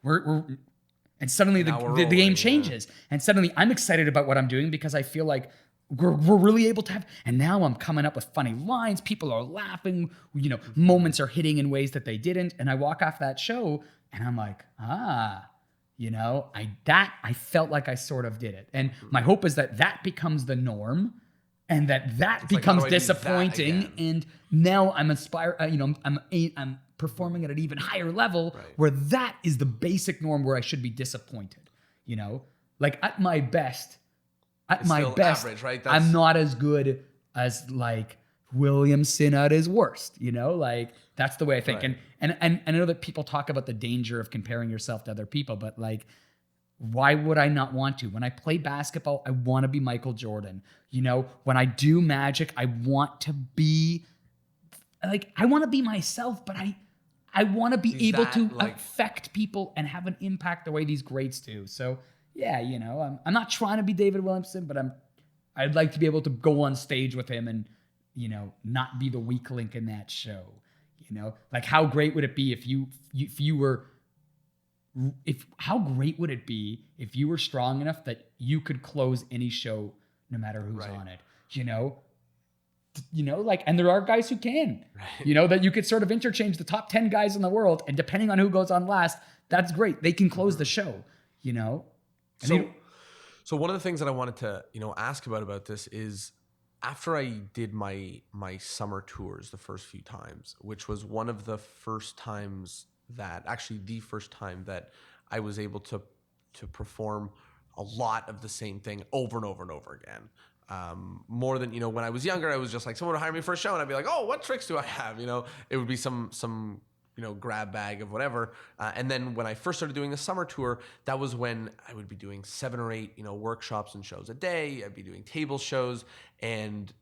And suddenly the game changes. Yeah. And suddenly I'm excited about what I'm doing because I feel like we're really able to have, and now I'm coming up with funny lines. People are laughing, moments are hitting in ways that they didn't. And I walk off that show and I'm like, I felt like I sort of did it. And my hope is that becomes the norm. And that becomes disappointing, and now I'm I'm performing at an even higher level, where that is the basic norm where I should be disappointed. Like at my best, average, right? I'm not as good as like Williamson at his worst. Like that's the way I think. Right. And I know that people talk about the danger of comparing yourself to other people, but like, why would I not want to? When I play basketball, I want to be Michael Jordan. When I do magic, I want to be myself, but I want to be able to affect people and have an impact the way these greats do. So yeah, I'm not trying to be David Williamson, but I'd like to be able to go on stage with him and, not be the weak link in that show. Like how great would it be how great would it be if you were strong enough that you could close any show no matter who's on it, and there are guys who can, that you could sort of interchange the top 10 guys in the world. And depending on who goes on last, that's great. They can close the show, So one of the things that I wanted to, ask about this is after I did my summer tours the first few times, which was one of the first times the first time that I was able to perform a lot of the same thing over and over and over again. More than, when I was younger, I was just like, someone would hire me for a show and I'd be like, oh, what tricks do I have? It would be some grab bag of whatever. And then when I first started doing the summer tour, that was when I would be doing 7 or 8, workshops and shows a day. I'd be doing table shows. And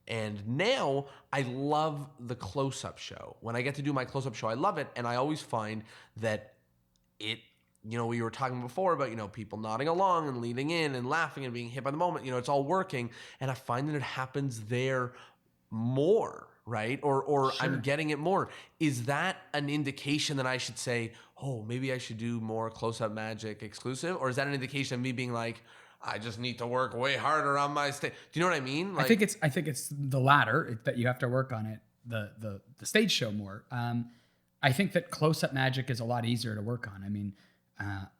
now I love the close-up show. When I get to do my close-up show, I love it. And I always find that we were talking before about, people nodding along and leaning in and laughing and being hit by the moment, it's all working. And I find that it happens there more, right? Or sure. I'm getting it more. Is that an indication that I should say, oh, maybe I should do more close-up magic exclusive? Or is that an indication of me being like, I just need to work way harder on my stage? Do you know what I mean? Like, I think it's the latter, that you have to work on it, the stage show more. I think that close-up magic is a lot easier to work on. I mean,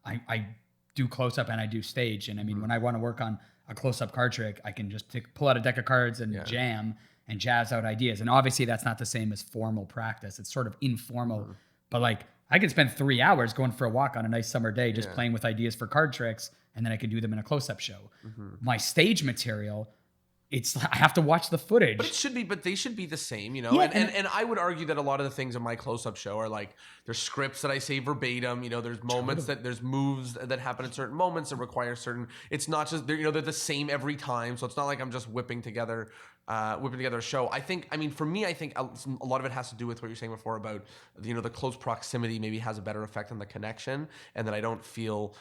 I do close-up and I do stage. And I mean, when I want to work on a close-up card trick, I can just pull out a deck of cards and jam and jazz out ideas. And obviously that's not the same as formal practice. It's sort of informal, but like I can spend 3 hours going for a walk on a nice summer day, just playing with ideas for card tricks. And then I can do them in a close-up show. My stage material, I have to watch the footage. But they should be the same, Yeah, and I would argue that a lot of the things in my close-up show are like, there's scripts that I say verbatim, there's moments there's moves that happen at certain moments that require certain, it's not just, they're the same every time. So it's not like I'm just whipping together a show. For me, I think a lot of it has to do with what you're saying before about, the close proximity maybe has a better effect on the connection, and that I don't feel,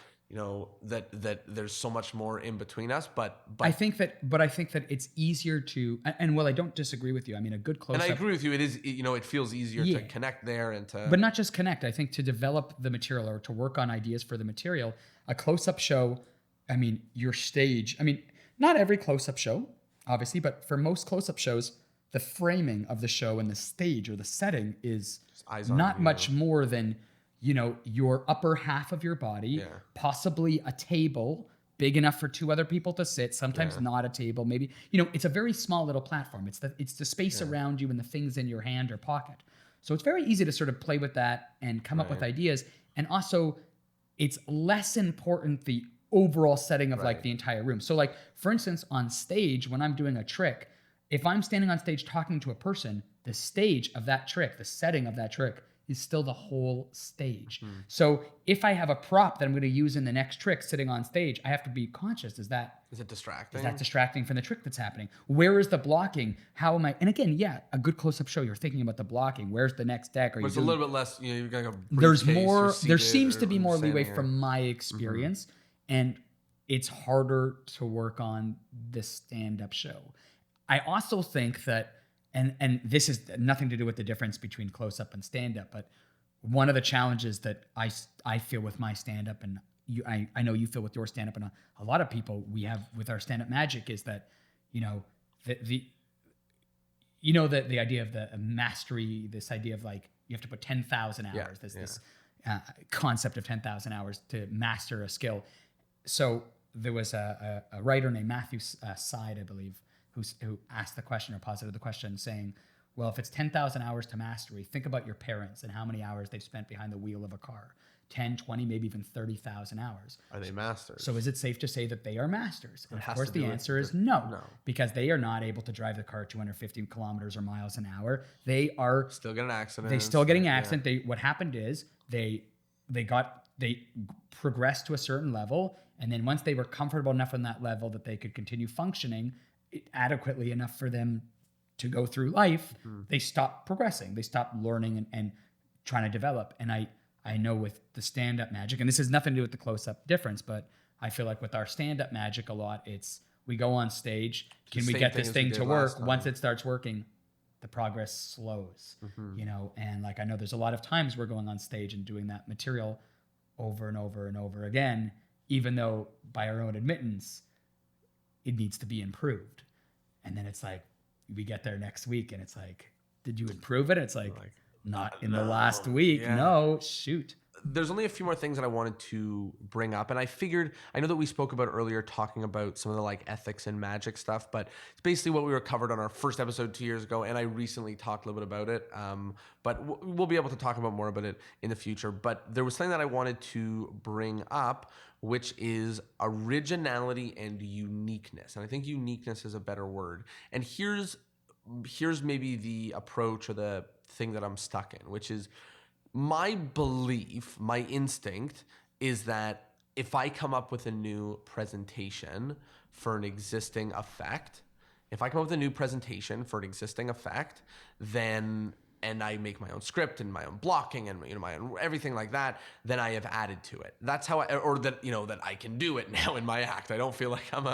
that there's so much more in between us, but I think that it's easier to, and I don't disagree with you. I mean, a good close-up. And I agree with you. It is, it feels easier to connect there and to. But not just connect. I think to develop the material or to work on ideas for the material, a close-up show. I mean, your stage. I mean, not every close-up show, obviously, but for most close-up shows, the framing of the show and the stage or the setting is not much more than, your upper half of your body, possibly a table big enough for 2 other people to sit, sometimes not a table, maybe, it's a very small little platform. It's the space around you and the things in your hand or pocket. So it's very easy to sort of play with that and come up with ideas. And also it's less important, the overall setting of like the entire room. So like, for instance, on stage, when I'm doing a trick, if I'm standing on stage talking to a person, the stage of that trick, the setting of that trick is still the whole stage. So if I have a prop that I'm going to use in the next trick sitting on stage, I have to be conscious. Is it distracting? Is that distracting from the trick that's happening? Where is the blocking? How am I? And again, yeah, a good close-up show, you're thinking about the blocking. Where's the next deck? It's a little bit less, you've got a there's briefcase, more, you're there seated seems to be more leeway standing from my experience. And it's harder to work on this stand-up show. I also think that, and this is nothing to do with the difference between close-up and stand-up, but one of the challenges that I feel with my stand-up, and I know you feel with your stand-up, and a lot of people we have with our stand-up magic, is that, the idea of the mastery, this idea of like, you have to put 10,000 hours, this concept of 10,000 hours to master a skill. So there was a writer named Matthew Side, I believe, who asked the question or posited the question saying, well, if it's 10,000 hours to mastery, think about your parents and how many hours they've spent behind the wheel of a car. 10, 20, maybe even 30,000 hours. Are they masters? So is it safe to say that they are masters? And of course, to the do answer it. is no, because they are not able to drive the car 250 kilometers or miles an hour. They are still getting accidents. They still getting accident. What happened is they progressed to a certain level, and then once they were comfortable enough on that level that they could continue functioning adequately enough for them to go through life, they stopped progressing. They stopped learning and trying to develop. And I know with the stand-up magic, and this has nothing to do with the close-up difference, but I feel like with our stand-up magic a lot, it's we go on stage, can we get this thing to work? Once it starts working, the progress slows, and like I know there's a lot of times we're going on stage and doing that material over and over and over again, even though by our own admittance, it needs to be improved. And then it's like, we get there next week and it's like, did you improve it? It's like not in the last week. Yeah. No, shoot. There's only a few more things that I wanted to bring up. And I figured, I know that we spoke about earlier talking about some of the like ethics and magic stuff, but it's basically what we were covered on our first episode 2 years ago. And I recently talked a little bit about it. But we'll be able to talk about more about it in the future. But there was something that I wanted to bring up, which is originality and uniqueness. And I think uniqueness is a better word. And here's maybe the approach or the thing that I'm stuck in, which is my belief, my instinct is that if I come up with a new presentation for an existing effect, then and I make my own script and my own blocking and my own everything like that, then I have added to it. That's how that I can do it now in my act. I don't feel like I'm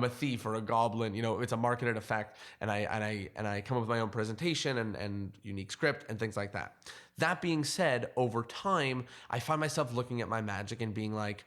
a thief or a goblin. It's a marketed effect, and I come up with my own presentation and unique script and things like that. That being said, over time, I find myself looking at my magic and being like,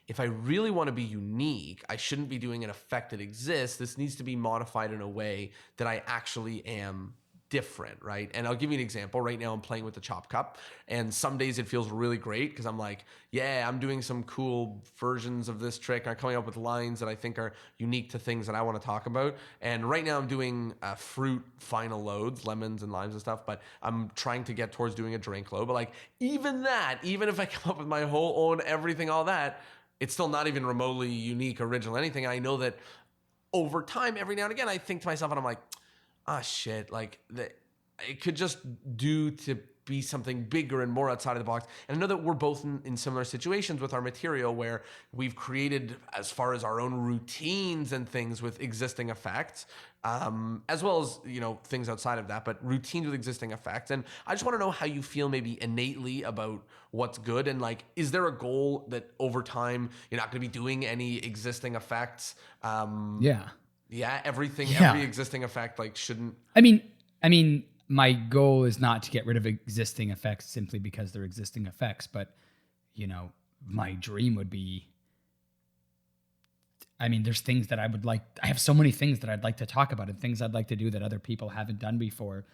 if I really want to be unique, I shouldn't be doing an effect that exists. This needs to be modified in a way that I actually am different, right? And I'll give you an example. Right now I'm playing with the chop cup, and some days it feels really great because I'm like, yeah, I'm doing some cool versions of this trick. I'm coming up with lines that I think are unique to things that I want to talk about. And right now I'm doing fruit final loads, lemons and limes and stuff, but I'm trying to get towards doing a drink load. But like even if I come up with my whole own everything, all that, it's still not even remotely unique, original, anything. And I know that over time, every now and again, I think to myself and I'm like, shit, like it could just do to be something bigger and more outside of the box. And I know that we're both in similar situations with our material where we've created as far as our own routines and things with existing effects, as well as, things outside of that, but routines with existing effects. And I just want to know how you feel maybe innately about what's good. And like, is there a goal that over time you're not going to be doing any existing effects? Yeah, every existing effect shouldn't. I mean, my goal is not to get rid of existing effects simply because they're existing effects, but my dream would be. I mean, there's things that I would like. I have so many things that I'd like to talk about and things I'd like to do that other people haven't done before,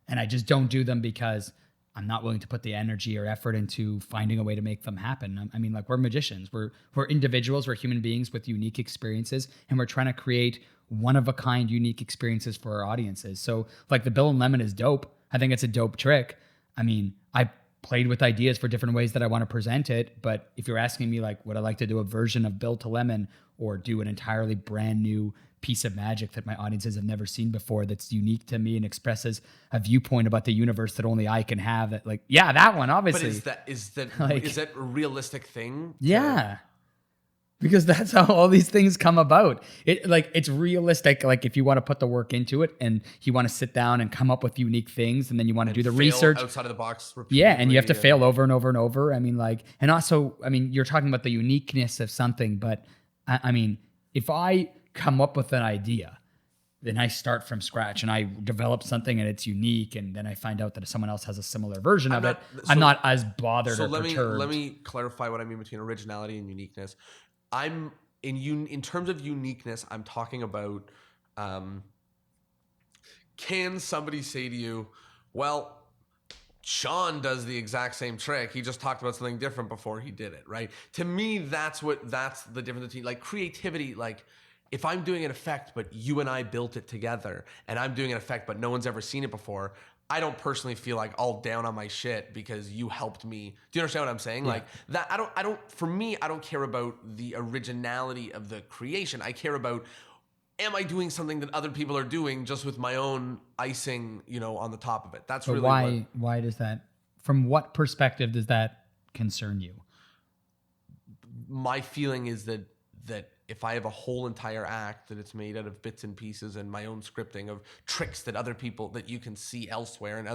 and I just don't do them because I'm not willing to put the energy or effort into finding a way to make them happen. I mean, like we're magicians, we're individuals, we're human beings with unique experiences, and we're trying to create one-of-a-kind unique experiences for our audiences. So like the Bill and Lemon is dope. I think it's a dope trick. I mean, I played with ideas for different ways that I want to present it, but if you're asking me like, would I like to do a version of Bill to Lemon or do an entirely brand new piece of magic that my audiences have never seen before that's unique to me and expresses a viewpoint about the universe that only I can have. That like, yeah, that one, obviously. But is that Like- is that a realistic thing? Yeah. Because that's how all these things come about. It's realistic. Like if you want to put the work into it and you want to sit down and come up with unique things, and then you want to do the Fail research outside of the box. Yeah, and you have to repeatedly, fail over and over and over. I mean, like, and also, I mean, you're talking about the uniqueness of something, but I mean, if I come up with an idea, then I start from scratch and I develop something and it's unique, and then I find out that someone else has a similar version of it, I'm not as bothered or perturbed. Let me clarify what I mean between originality and uniqueness. I'm in terms of uniqueness, I'm talking about can somebody say to you, well, Sean does the exact same trick. He just talked about something different before he did it, right? To me, that's the difference between like creativity. Like if I'm doing an effect, but you and I built it together, and I'm doing an effect, but no one's ever seen it before, I don't personally feel like all down on my shit because you helped me. Do you understand what I'm saying? Yeah. Like that, for me, I don't care about the originality of the creation. I care about, am I doing something that other people are doing just with my own icing, on the top of it? That's but really why does that, from what perspective does that concern you? My feeling is that if I have a whole entire act that it's made out of bits and pieces and my own scripting of tricks that other people that you can see elsewhere and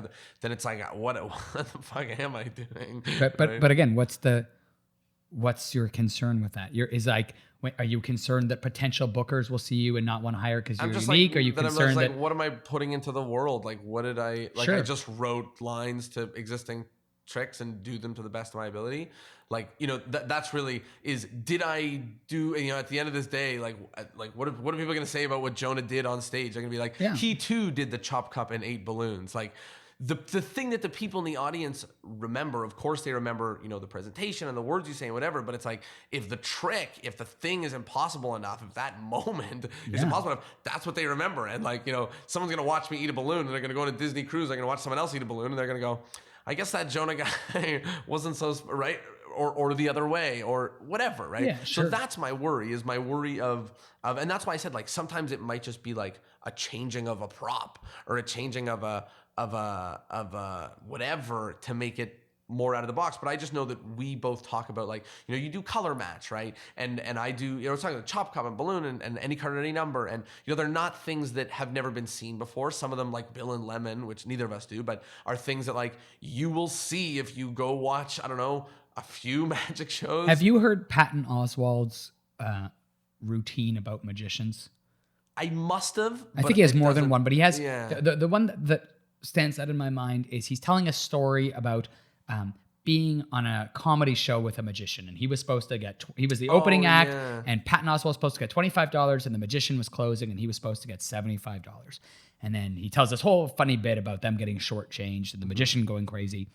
then it's like, what the fuck am I doing? But again, what's your concern with that? Are you concerned that potential bookers will see you and not want to hire because you're unique? Are you concerned that what am I putting into the world? Like, what did I like? Sure. I just wrote lines to existing tricks and do them to the best of my ability. Like, that's really did I do, at the end of this day, like what are people going to say about what Jonah did on stage? They're going to be like, He too did the chop cup and 8 balloons. Like the thing that the people in the audience remember, of course they remember, the presentation and the words you say and whatever, but it's like, if the thing is impossible enough, if that moment is impossible enough, that's what they remember. And like, someone's going to watch me eat a balloon and they're going to go on a Disney cruise. They're going to watch someone else eat a balloon and they're going to go, I guess that Jonah guy wasn't so right, or the other way, or whatever, right? Yeah, sure. So that's my worry. Is my worry of, and that's why I said like sometimes it might just be like a changing of a prop or a changing of a whatever to make it more out of the box. But I just know that we both talk about like, you do color match, right? And I do, it's talking about chop cup and balloon and any card at any number. And, they're not things that have never been seen before. Some of them like Bill and Lemon, which neither of us do, but are things that like you will see if you go watch, I don't know, a few magic shows. Have you heard Patton Oswalt's routine about magicians? I must have. I think he has more than one, but he has the one that stands out in my mind is he's telling a story about being on a comedy show with a magician, and he was supposed to he was the opening act, and Patton Oswalt was supposed to get $25, and the magician was closing, and he was supposed to get $75. And then he tells this whole funny bit about them getting shortchanged and the magician going crazy.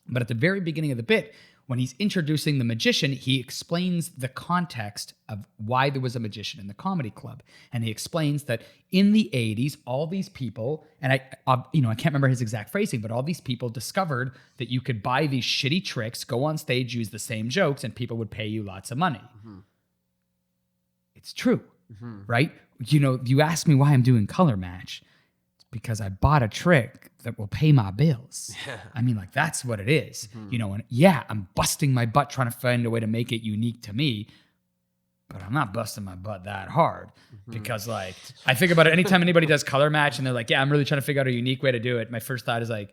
But at the very beginning of the bit, when he's introducing the magician, he explains the context of why there was a magician in the comedy club. And he explains that in the 80s, all these people, and I can't remember his exact phrasing, but all these people discovered that you could buy these shitty tricks, go on stage, use the same jokes, and people would pay you lots of money. Mm-hmm. It's true, right? You ask me why I'm doing color match. Because I bought a trick that will pay my bills. Yeah. I mean, like, that's what it is. Mm-hmm. And I'm busting my butt trying to find a way to make it unique to me, but I'm not busting my butt that hard because, like, I think about it anytime anybody does color match and they're like, I'm really trying to figure out a unique way to do it. My first thought is like,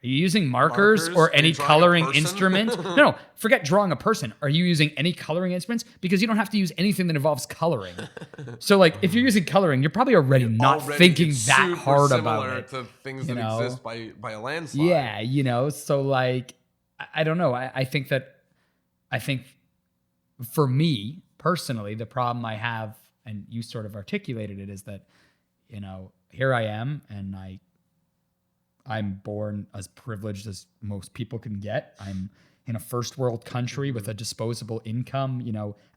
are you using markers or any coloring instrument? No, forget drawing a person. Are you using any coloring instruments? Because you don't have to use anything that involves coloring. So, like, if you're using coloring, you're probably already not thinking that hard about it. To things that exist by a landslide. Yeah, so, like, I don't know. I think for me personally, the problem I have, and you sort of articulated it, is that, here I am, and I'm born as privileged as most people can get. I'm in a first world country with a disposable income,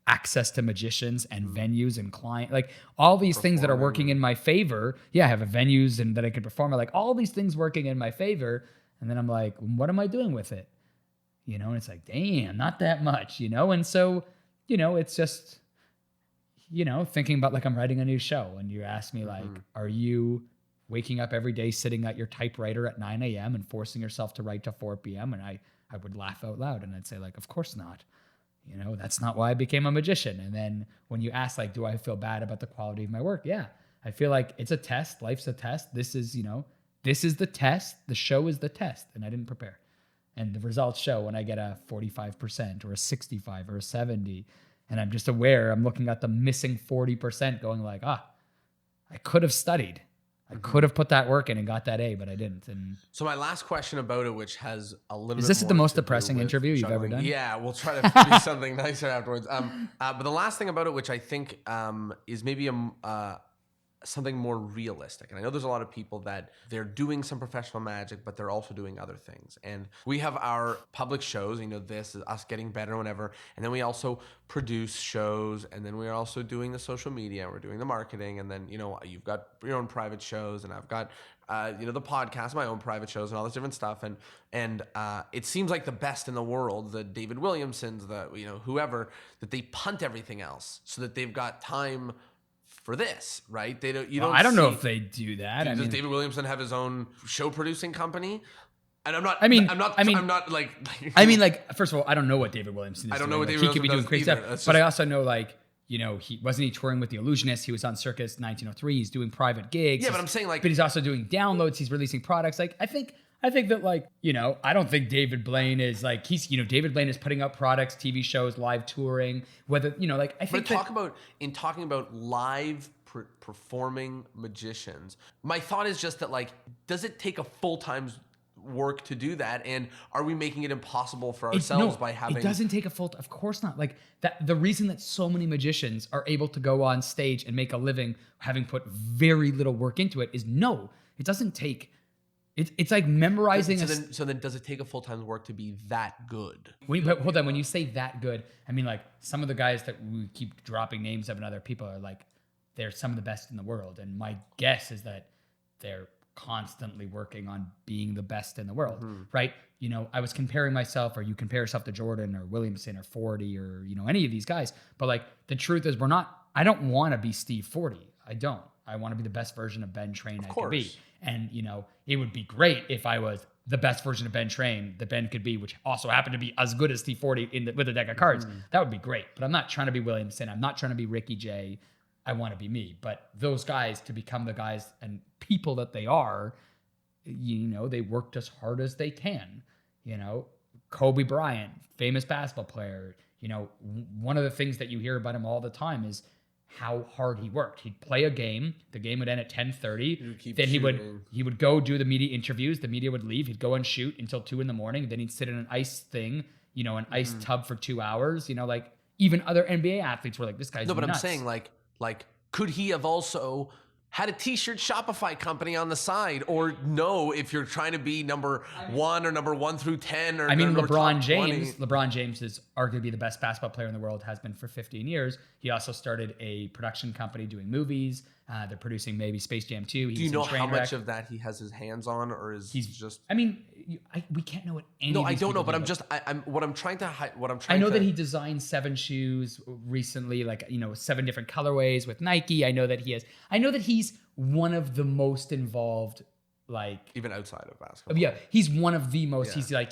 access to magicians and venues and client, like all these things that are working in my favor. Yeah, I have a venues and that I can perform, like all these things working in my favor. And then I'm like, what am I doing with it? And it's like, damn, not that much, And so, it's just, thinking about like I'm writing a new show and you ask me like, are you waking up every day sitting at your typewriter at 9 a.m. and forcing yourself to write till 4 p.m.? And I would laugh out loud and I'd say like, of course not. That's not why I became a magician. And then when you ask like, do I feel bad about the quality of my work? Yeah, I feel like it's a test. Life's a test. This is the test. The show is the test. And I didn't prepare. And the results show when I get a 45% or a 65 or a 70, and I'm just aware, I'm looking at the missing 40% going like, I could have studied. I could have put that work in and got that A, but I didn't. And so my last question about it, which has a little bit is this more the most to do depressing with interview you've ever juggling. done? Yeah, we'll try to be something nicer afterwards. But the last thing about it, which I think is maybe something more realistic. And I know there's a lot of people that they're doing some professional magic, but they're also doing other things. And we have our public shows, this is us getting better, whatever. And then we also produce shows, and then we're also doing the social media, and we're doing the marketing. And then, you've got your own private shows, and I've got, the podcast, my own private shows and all this different stuff. And it seems like the best in the world, the David Williamsons, whoever, that they punt everything else so that they've got time for this, right? They don't. I don't know if they do that. Does David Williamson have his own show producing company? And I'm not. First of all, I don't know what David Williamson is. I don't doing. know what like, David he could be doing crazy either. stuff. But I also know he wasn't he touring with the Illusionists. He was on Circus 1903. He's doing private gigs. Yeah, but I'm saying but he's also doing downloads. He's releasing products. Like I think that I don't think David Blaine is like David Blaine is putting out products, TV shows, live touring. Whether I think. But talking about live performing magicians, my thought is just that does it take a full-time work to do that, and are we making it impossible for ourselves by having? It doesn't take of course not. Like that, the reason that so many magicians are able to go on stage and make a living having put very little work into it is it doesn't take. It's like memorizing. So then, does it take a full-time work to be that good? But hold on, when you say that good, I mean like some of the guys that we keep dropping names of and other people are like, they're some of the best in the world. And my guess is that they're constantly working on being the best in the world, right? I was comparing myself, or you compare yourself to Jordan or Williamson or 40 or, any of these guys. But the truth is I don't want to be Steve 40. I don't. I want to be the best version of Ben Train I could be. And, it would be great if I was the best version of Ben Train that Ben could be, which also happened to be as good as Steve 40 with a deck of cards. That would be great. But I'm not trying to be Williamson. I'm not trying to be Ricky J. I want to be me. But those guys, to become the guys and people that they are, they worked as hard as they can. Kobe Bryant, famous basketball player, one of the things that you hear about him all the time is how hard he worked. He'd play a game. The game would end at 10:30. Then he would go do the media interviews. The media would leave. He'd go and shoot until 2 a.m. Then he'd sit in an ice thing, an ice tub for 2 hours. Even other NBA athletes were like, this guy's nuts. I'm saying could he have also had a t-shirt Shopify company on the side, or no, if you're trying to be number 1 or number 1 through 10 or LeBron James is arguably the best basketball player in the world, has been for 15 years. He also started a production company doing movies. They're producing maybe Space Jam 2. Do you know how much of that he has his hands on, or is he's just? We can't know what any. No, of these I don't know, but I'm trying to. I know that he designed 7 shoes recently, 7 different colorways with Nike. I know that he's one of the most involved, even outside of basketball. Yeah, he's one of the most. Yeah.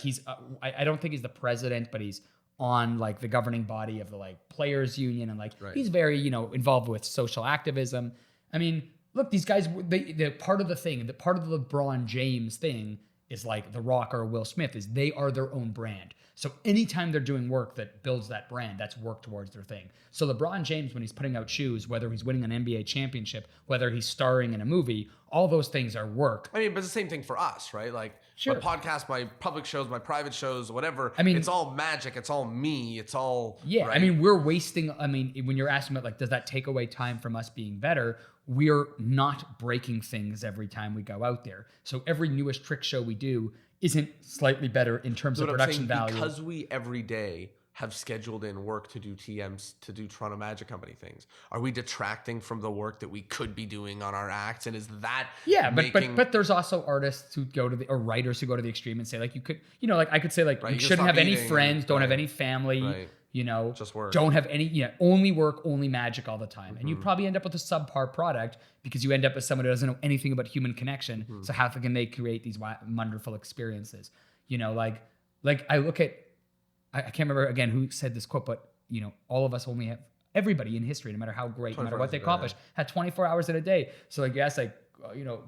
I don't think he's the president, but he's on the governing body of the players union, and he's very involved with social activism. Look, these guys, they're part of the thing. The part of the LeBron James thing is The Rock or Will Smith is they are their own brand. So anytime they're doing work that builds that brand, that's work towards their thing. So LeBron James, when he's putting out shoes, whether he's winning an NBA championship, whether he's starring in a movie, all those things are work. But it's the same thing for us, right? Sure. My podcast, my public shows, my private shows, whatever. It's all magic. It's all me. It's all... Yeah, right? We're wasting... when you're asking about, does that take away time from us being better? We're not breaking things every time we go out there. So every newest trick show we do isn't slightly better in terms of production value. Because we every day have scheduled in work to do TMs, to do Toronto Magic Company things, are we detracting from the work that we could be doing on our acts? And is that but there's also artists who go to or writers who go to the extreme and say you could, I could say you shouldn't have any friends, don't have any family. Right. Just work. don't have any, only work, only magic all the time. And you probably end up with a subpar product because you end up with someone who doesn't know anything about human connection. So how can they create these wonderful experiences? Like I look at, I can't remember again who said this quote, but all of us only have, everybody in history, no matter how great, no matter what they accomplish, had 24 hours in a day. So like, yes, like,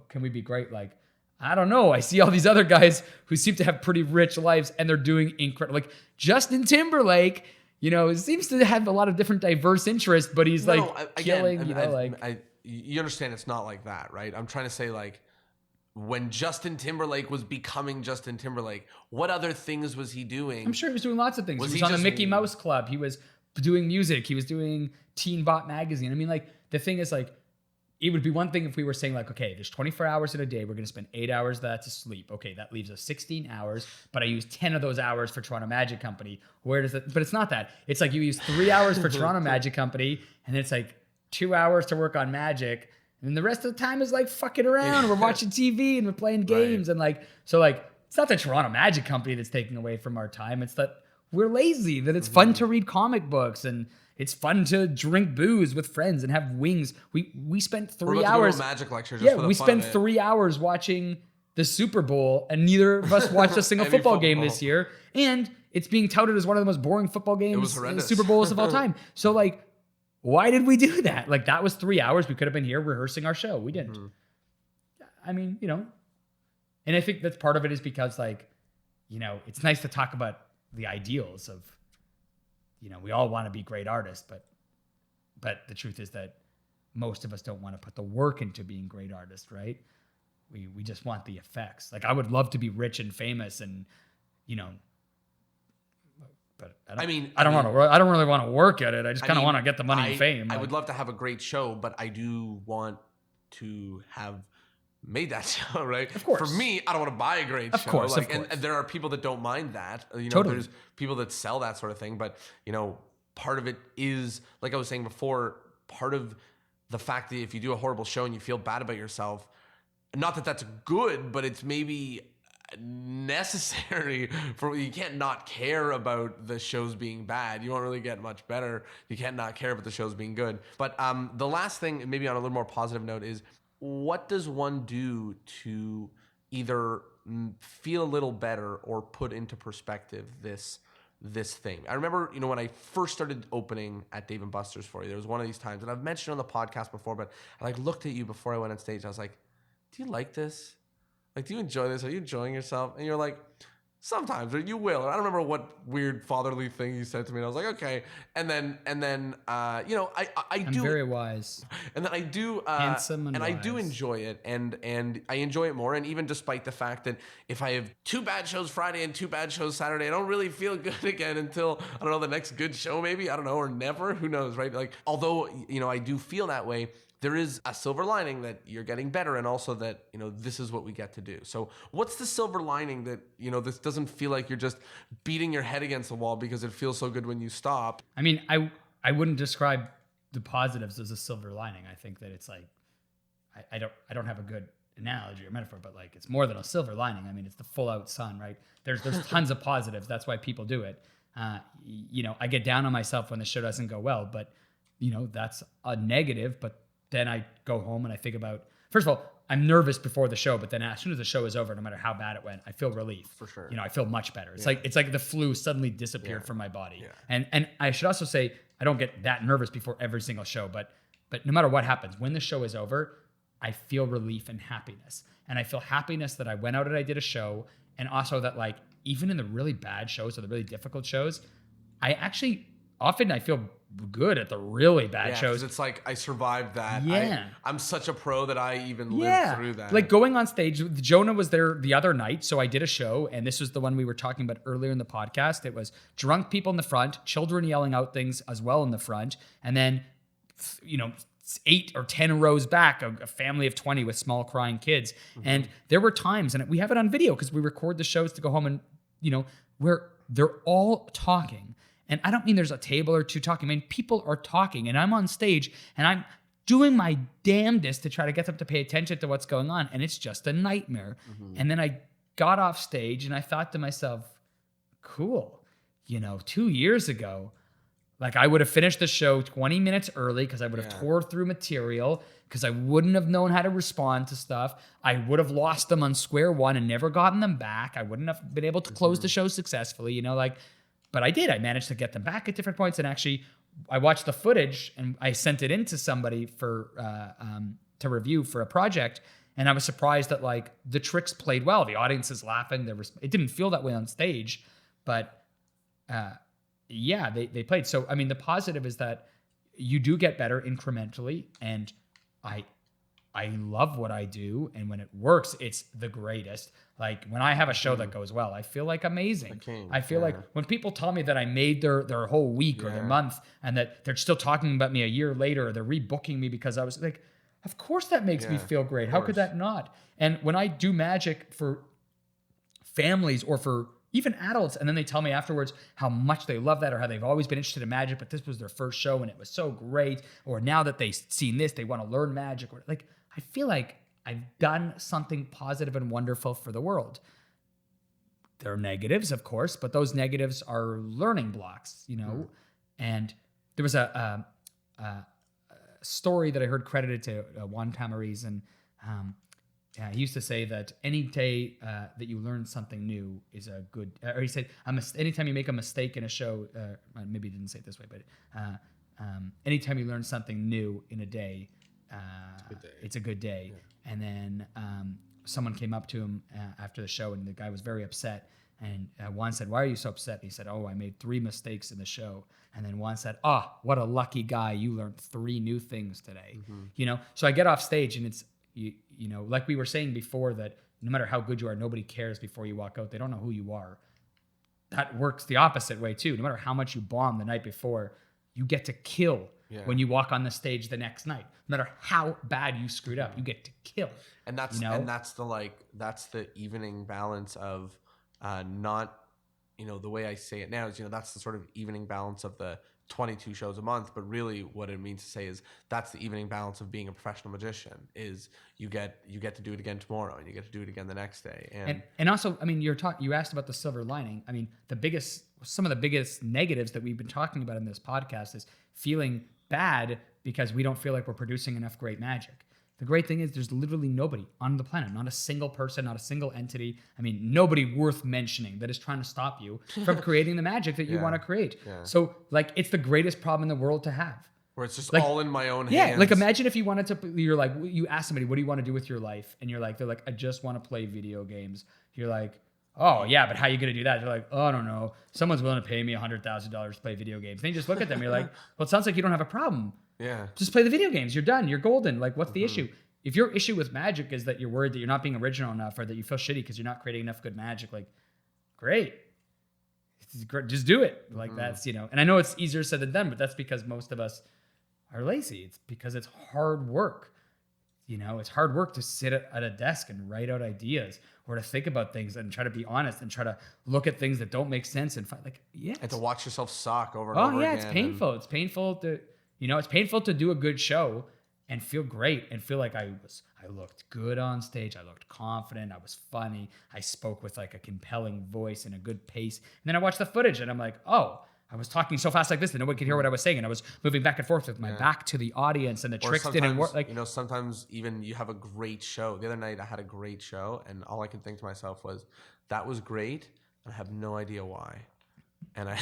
can we be great? Like, I don't know. I see all these other guys who seem to have pretty rich lives and they're doing incredible. Like Justin Timberlake, seems to have a lot of different diverse interests, but he's killing, you understand it's not like that, right? I'm trying to say like when Justin Timberlake was becoming Justin Timberlake, what other things was he doing? I'm sure he was doing lots of things. He was on the Mickey Mouse Club. He was doing music. He was doing Teen Bot Magazine. I mean, like the thing is like, it would be one thing if we were saying like, okay, there's 24 hours in a day. We're going to spend 8 hours of that to sleep. Okay, that leaves us 16 hours, but I use 10 of those hours for Toronto Magic Company. Where does it? But it's not that. It's like you use 3 hours for Toronto Magic Company, and then it's like 2 hours to work on Magic, and then the rest of the time is like fucking around. We're watching TV and we're playing games, and like so like it's not the Toronto Magic Company that's taking away from our time. It's that we're lazy. That it's fun to read comic books and it's fun to drink booze with friends and have wings. We spent 3 hours. Magic lecture. We spent 3 hours watching the Super Bowl, and neither of us watched a single football game this year. And it's being touted as one of the most boring football games, Super Bowls of all time. So like, why did we do that? Like that was 3 hours. We could have been here rehearsing our show. We didn't. I mean, and I think that's part of it is because like, it's nice to talk about the ideals of. We all want to be great artists, but the truth is that most of us don't want to put the work into being great artists, right? We just want the effects. Like I would love to be rich and famous, and but I don't really want to work at it. I just kind of want to get the money and fame. I would love to have a great show, but I do want to have made that show, right? Of course. For me, I don't want to buy a great show. Of course. And there are people that don't mind that. Totally. There's people that sell that sort of thing. But, part of it is, like I was saying before, part of the fact that if you do a horrible show and you feel bad about yourself, not that that's good, but it's maybe necessary for you can't not care about the shows being bad. You won't really get much better. You can't not care about the shows being good. But the last thing, maybe on a little more positive note, is what does one do to either feel a little better or put into perspective this thing? I remember, when I first started opening at Dave & Buster's for you, there was one of these times, and I've mentioned on the podcast before, but I looked at you before I went on stage. I was like, do you like this? Like, do you enjoy this? Are you enjoying yourself? And you're like, sometimes, or you will. Or I don't remember what weird fatherly thing you said to me. And I was like, okay. And then, I do. I'm very wise. And then I do, handsome and wise. I do enjoy it, and I enjoy it more. And even despite the fact that if I have 2 bad shows Friday and 2 bad shows Saturday, I don't really feel good again until I don't know the next good show, maybe, I don't know, or never. Who knows, right? Like, although I do feel that way, there is a silver lining that you're getting better, and also that, this is what we get to do. So what's the silver lining that, this doesn't feel like you're just beating your head against the wall because it feels so good when you stop? I mean, I wouldn't describe the positives as a silver lining. I think that it's like, I don't have a good analogy or metaphor, but like, it's more than a silver lining. I mean, it's the full out sun, right? There's tons of positives. That's why people do it. I get down on myself when the show doesn't go well, but that's a negative, but then I go home and I think about, first of all, I'm nervous before the show, but then as soon as the show is over, no matter how bad it went, I feel relief. For sure. I feel much better. It's like the flu suddenly disappeared from my body. Yeah. And I should also say, I don't get that nervous before every single show, but no matter what happens, when the show is over, I feel relief and happiness. And I feel happiness that I went out and I did a show, and also that like, even in the really bad shows or the really difficult shows, I feel good at the really bad shows. It's like I survived that. Yeah. I'm such a pro that I even lived through that. Like going on stage, Jonah was there the other night, so I did a show, and this was the one we were talking about earlier in the podcast. It was drunk people in the front, children yelling out things as well in the front, and then 8 or 10 rows back, a family of 20 with small crying kids. Mm-hmm. And there were times, and we have it on video because we record the shows to go home and, where they're all talking. And I don't mean there's a table or two talking. I mean, people are talking, and I'm on stage, and I'm doing my damnedest to try to get them to pay attention to what's going on, and it's just a nightmare. Mm-hmm. And then I got off stage, and I thought to myself, cool, 2 years ago, Like I would have finished the show 20 minutes early because I would have tore through material, because I wouldn't have known how to respond to stuff. I would have lost them on square one and never gotten them back. I wouldn't have been able to close the show successfully, you know, like, but I did. I managed to get them back at different points. And actually, I watched the footage and I sent it in to somebody for to review for a project. And I was surprised that like the tricks played well. The audience is laughing. It didn't feel that way on stage, but yeah, they played. So, I mean, the positive is that you do get better incrementally, and I love what I do. And when it works, it's the greatest. Like when I have a show that goes well, I feel like amazing. I feel like when people tell me that I made their whole week or their month, and that they're still talking about me a year later, or they're rebooking me because I was like, of course that makes me feel great. How could that not? And when I do magic for families or for even adults, and then they tell me afterwards how much they love that, or how they've always been interested in magic, but this was their first show and it was so great, or now that they've seen this, they want to learn magic, or like, I feel like I've done something positive and wonderful for the world. There are negatives, of course, but those negatives are learning blocks, you know? And there was a story that I heard credited to Juan Tamariz, and he used to say that any day that you learn something new is a good, or he said, anytime you make a mistake in a show, maybe he didn't say it this way, but anytime you learn something new in a day, it's a good day. Yeah. And then someone came up to him after the show, and the guy was very upset. And Juan said, "Why are you so upset?" And he said, "Oh, I made 3 mistakes in the show." And then Juan said, "Oh, what a lucky guy. You learned 3 new things today." You know, so I get off stage, and it's, you know, like we were saying before, that no matter how good you are, nobody cares before you walk out. They don't know who you are. That works the opposite way too. No matter how much you bomb the night before, you get to kill when you walk on the stage the next night. No matter how bad you screwed up, you get to kill. And that's, you know? And that's the evening balance of not, you know, the way I say it now is, you know, that's the sort of evening balance of the 22 shows a month, but really what it means to say is that's the evening balance of being a professional magician, is you get to do it again tomorrow, and you get to do it again the next day. And also, I mean, you asked about the silver lining. I mean, some of the biggest negatives that we've been talking about in this podcast is feeling bad because we don't feel like we're producing enough great magic. The great thing is there's literally nobody on the planet, not a single person, not a single entity. I mean, nobody worth mentioning that is trying to stop you from creating the magic that you want to create. Yeah. So like, it's the greatest problem in the world to have. Where it's just like, all in my own hands. Yeah, like imagine if you wanted to, you're like, you ask somebody, what do you want to do with your life? And they're like, I just want to play video games. You're like, oh yeah, but how are you going to do that? They're like, oh, I don't know. Someone's willing to pay me $100,000 to play video games. And you just look at them, you're like, well, it sounds like you don't have a problem. Yeah. Just play the video games. You're done. You're golden. Like, what's the issue? If your issue with magic is that you're worried that you're not being original enough, or that you feel shitty because you're not creating enough good magic, like, great. Just do it. Like, that's, you know, and I know it's easier said than done, but that's because most of us are lazy. It's because it's hard work. You know, it's hard work to sit at a desk and write out ideas, or to think about things and try to be honest and try to look at things that don't make sense and find, like, yeah. And to watch yourself suck over and over again. Oh, yeah, it's painful. It's painful to, you know, it's painful to do a good show and feel great and feel like I looked good on stage. I looked confident. I was funny. I spoke with like a compelling voice and a good pace. And then I watched the footage and I'm like, oh, I was talking so fast like this that nobody could hear what I was saying. And I was moving back and forth with my back to the audience, and the tricks didn't work. Like, you know, sometimes even you have a great show. The other night I had a great show, and all I could think to myself was, that was great. I have no idea why. And I,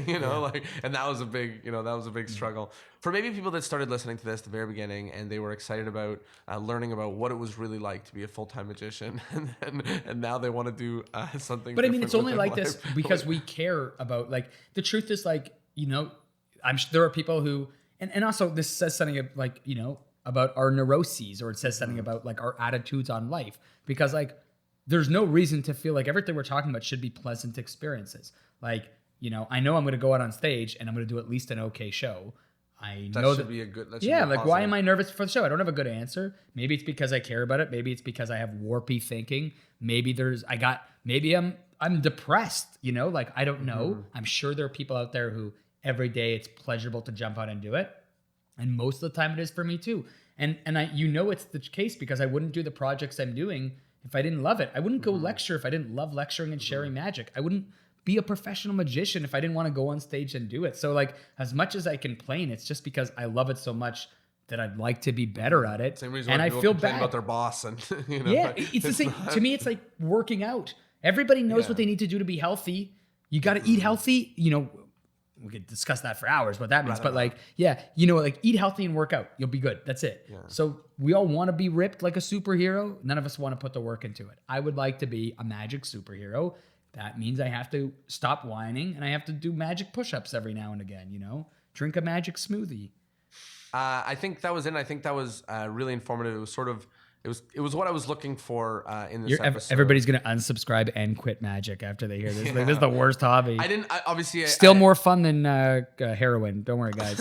you know, like, and that was a big struggle for maybe people that started listening to this at the very beginning, and they were excited about learning about what it was really like to be a full-time magician, and now they want to do something. But I mean, it's only like this because we care about, like, the truth is, like, you know, I'm sure there are people who, and also this says something like, you know, about our neuroses, or it says something about like our attitudes on life, because like there's no reason to feel like everything we're talking about should be pleasant experiences. Like, you know, I know I'm going to go out on stage and I'm going to do at least an okay show. I know that should be a good. That should be like, positive. Why am I nervous for the show? I don't have a good answer. Maybe it's because I care about it. Maybe it's because I have warpy thinking. Maybe I'm depressed. You know, like, I don't know. I'm sure there are people out there who every day it's pleasurable to jump out and do it, and most of the time it is for me too. And I, you know, it's the case because I wouldn't do the projects I'm doing if I didn't love it. I wouldn't go lecture if I didn't love lecturing and sharing magic. I wouldn't be a professional magician if I didn't want to go on stage and do it. So like as much as I complain, it's just because I love it so much that I'd like to be better at it. Same reason And why I people feel complain bad about their boss, and yeah, it's the same. To me, it's like working out. Everybody knows what they need to do to be healthy. You got to eat healthy. We could discuss that for hours, what that means. But like, yeah, like eat healthy and work out. You'll be good. That's it. Yeah. So we all want to be ripped like a superhero. None of us want to put the work into it. I would like to be a magic superhero. That means I have to stop whining and I have to do magic push-ups every now and again, drink a magic smoothie. I think that was it. I think that was really informative. It was sort of, it was what I was looking for in this episode. Everybody's going to unsubscribe and quit magic after they hear this. Like, this is the worst hobby. Obviously still more fun than heroin. Don't worry, guys.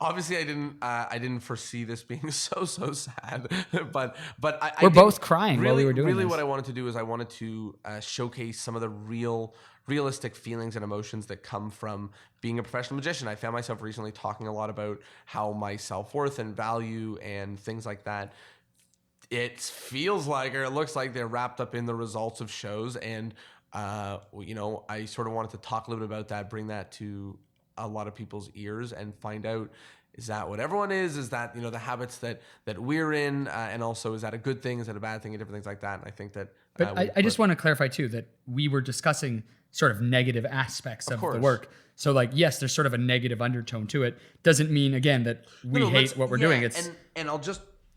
Obviously, I didn't foresee this being so sad. but we're both crying while we were doing really this. What I wanted to do is I wanted to showcase some of the realistic feelings and emotions that come from being a professional magician. I found myself recently talking a lot about how my self-worth and value and things like that, it feels like, or it looks like, they're wrapped up in the results of shows. And, I sort of wanted to talk a little bit about that, bring that to a lot of people's ears and find out, is that what everyone is? Is that, the habits that we're in? And also, is that a good thing? Is that a bad thing? And different things like that. And I think that... But I just want to clarify too, that we were discussing sort of negative aspects of the work. So like, yes, there's sort of a negative undertone to it. Doesn't mean, again, that we hate what we're doing. It's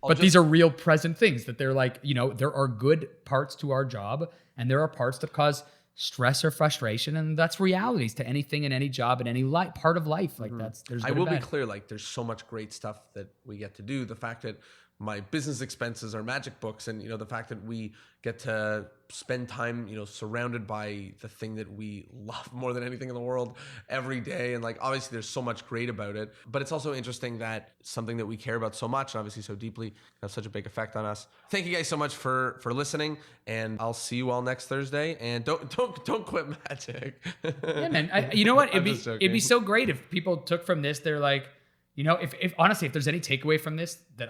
But these are real present things that they're like, there are good parts to our job and there are parts that cause stress or frustration. And that's realities to anything in any job in any part of life. Like there's I will be clear, like there's so much great stuff that we get to do. The fact that my business expenses are magic books, and the fact that we get to spend time surrounded by the thing that we love more than anything in the world every day, and like obviously there's so much great about it, but it's also interesting that something that we care about so much and obviously so deeply has such a big effect on us. Thank you guys so much for listening, and I'll see you all next Thursday. And don't quit magic. Yeah, man. You know what, it'd be so great if people took from this, they're like, if honestly, if there's any takeaway from this that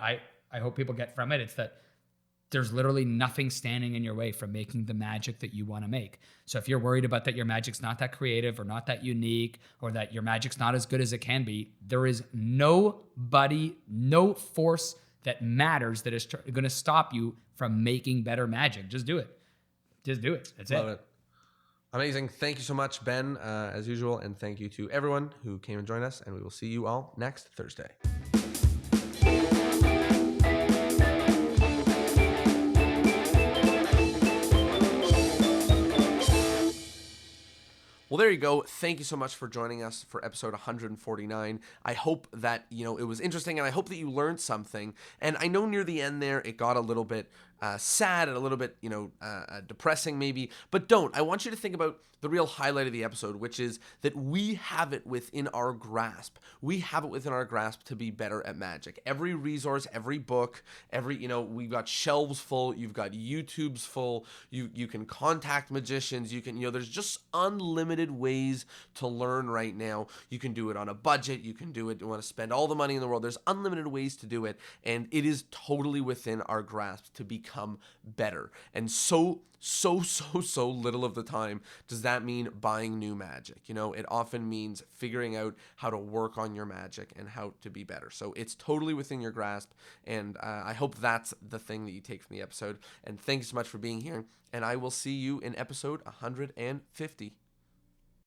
I hope people get from it, it's that there's literally nothing standing in your way from making the magic that you want to make. So if you're worried about that your magic's not that creative or not that unique, or that your magic's not as good as it can be, there is nobody, no force that matters that is going to stop you from making better magic. Just do it. Just do it. That's Love it. Amazing. Thank you so much, Ben, as usual. And thank you to everyone who came and joined us. And we will see you all next Thursday. Well, there you go. Thank you so much for joining us for episode 149. I hope that, it was interesting, and I hope that you learned something. And I know near the end there, it got a little bit sad and a little bit, depressing maybe. But don't. I want you to think about the real highlight of the episode, which is that we have it within our grasp. We have it within our grasp to be better at magic. Every resource, every book, we've got shelves full. You've got YouTubes full. You can contact magicians. You can, there's just unlimited ways to learn right now. You can do it on a budget. You can do it. You want to spend all the money in the world. There's unlimited ways to do it. And it is totally within our grasp to become better. And so little of the time does that mean buying new magic. It often means figuring out how to work on your magic and how to be better. So it's totally within your grasp, and I hope that's the thing that you take from the episode. And thanks so much for being here, and I will see you in episode 150.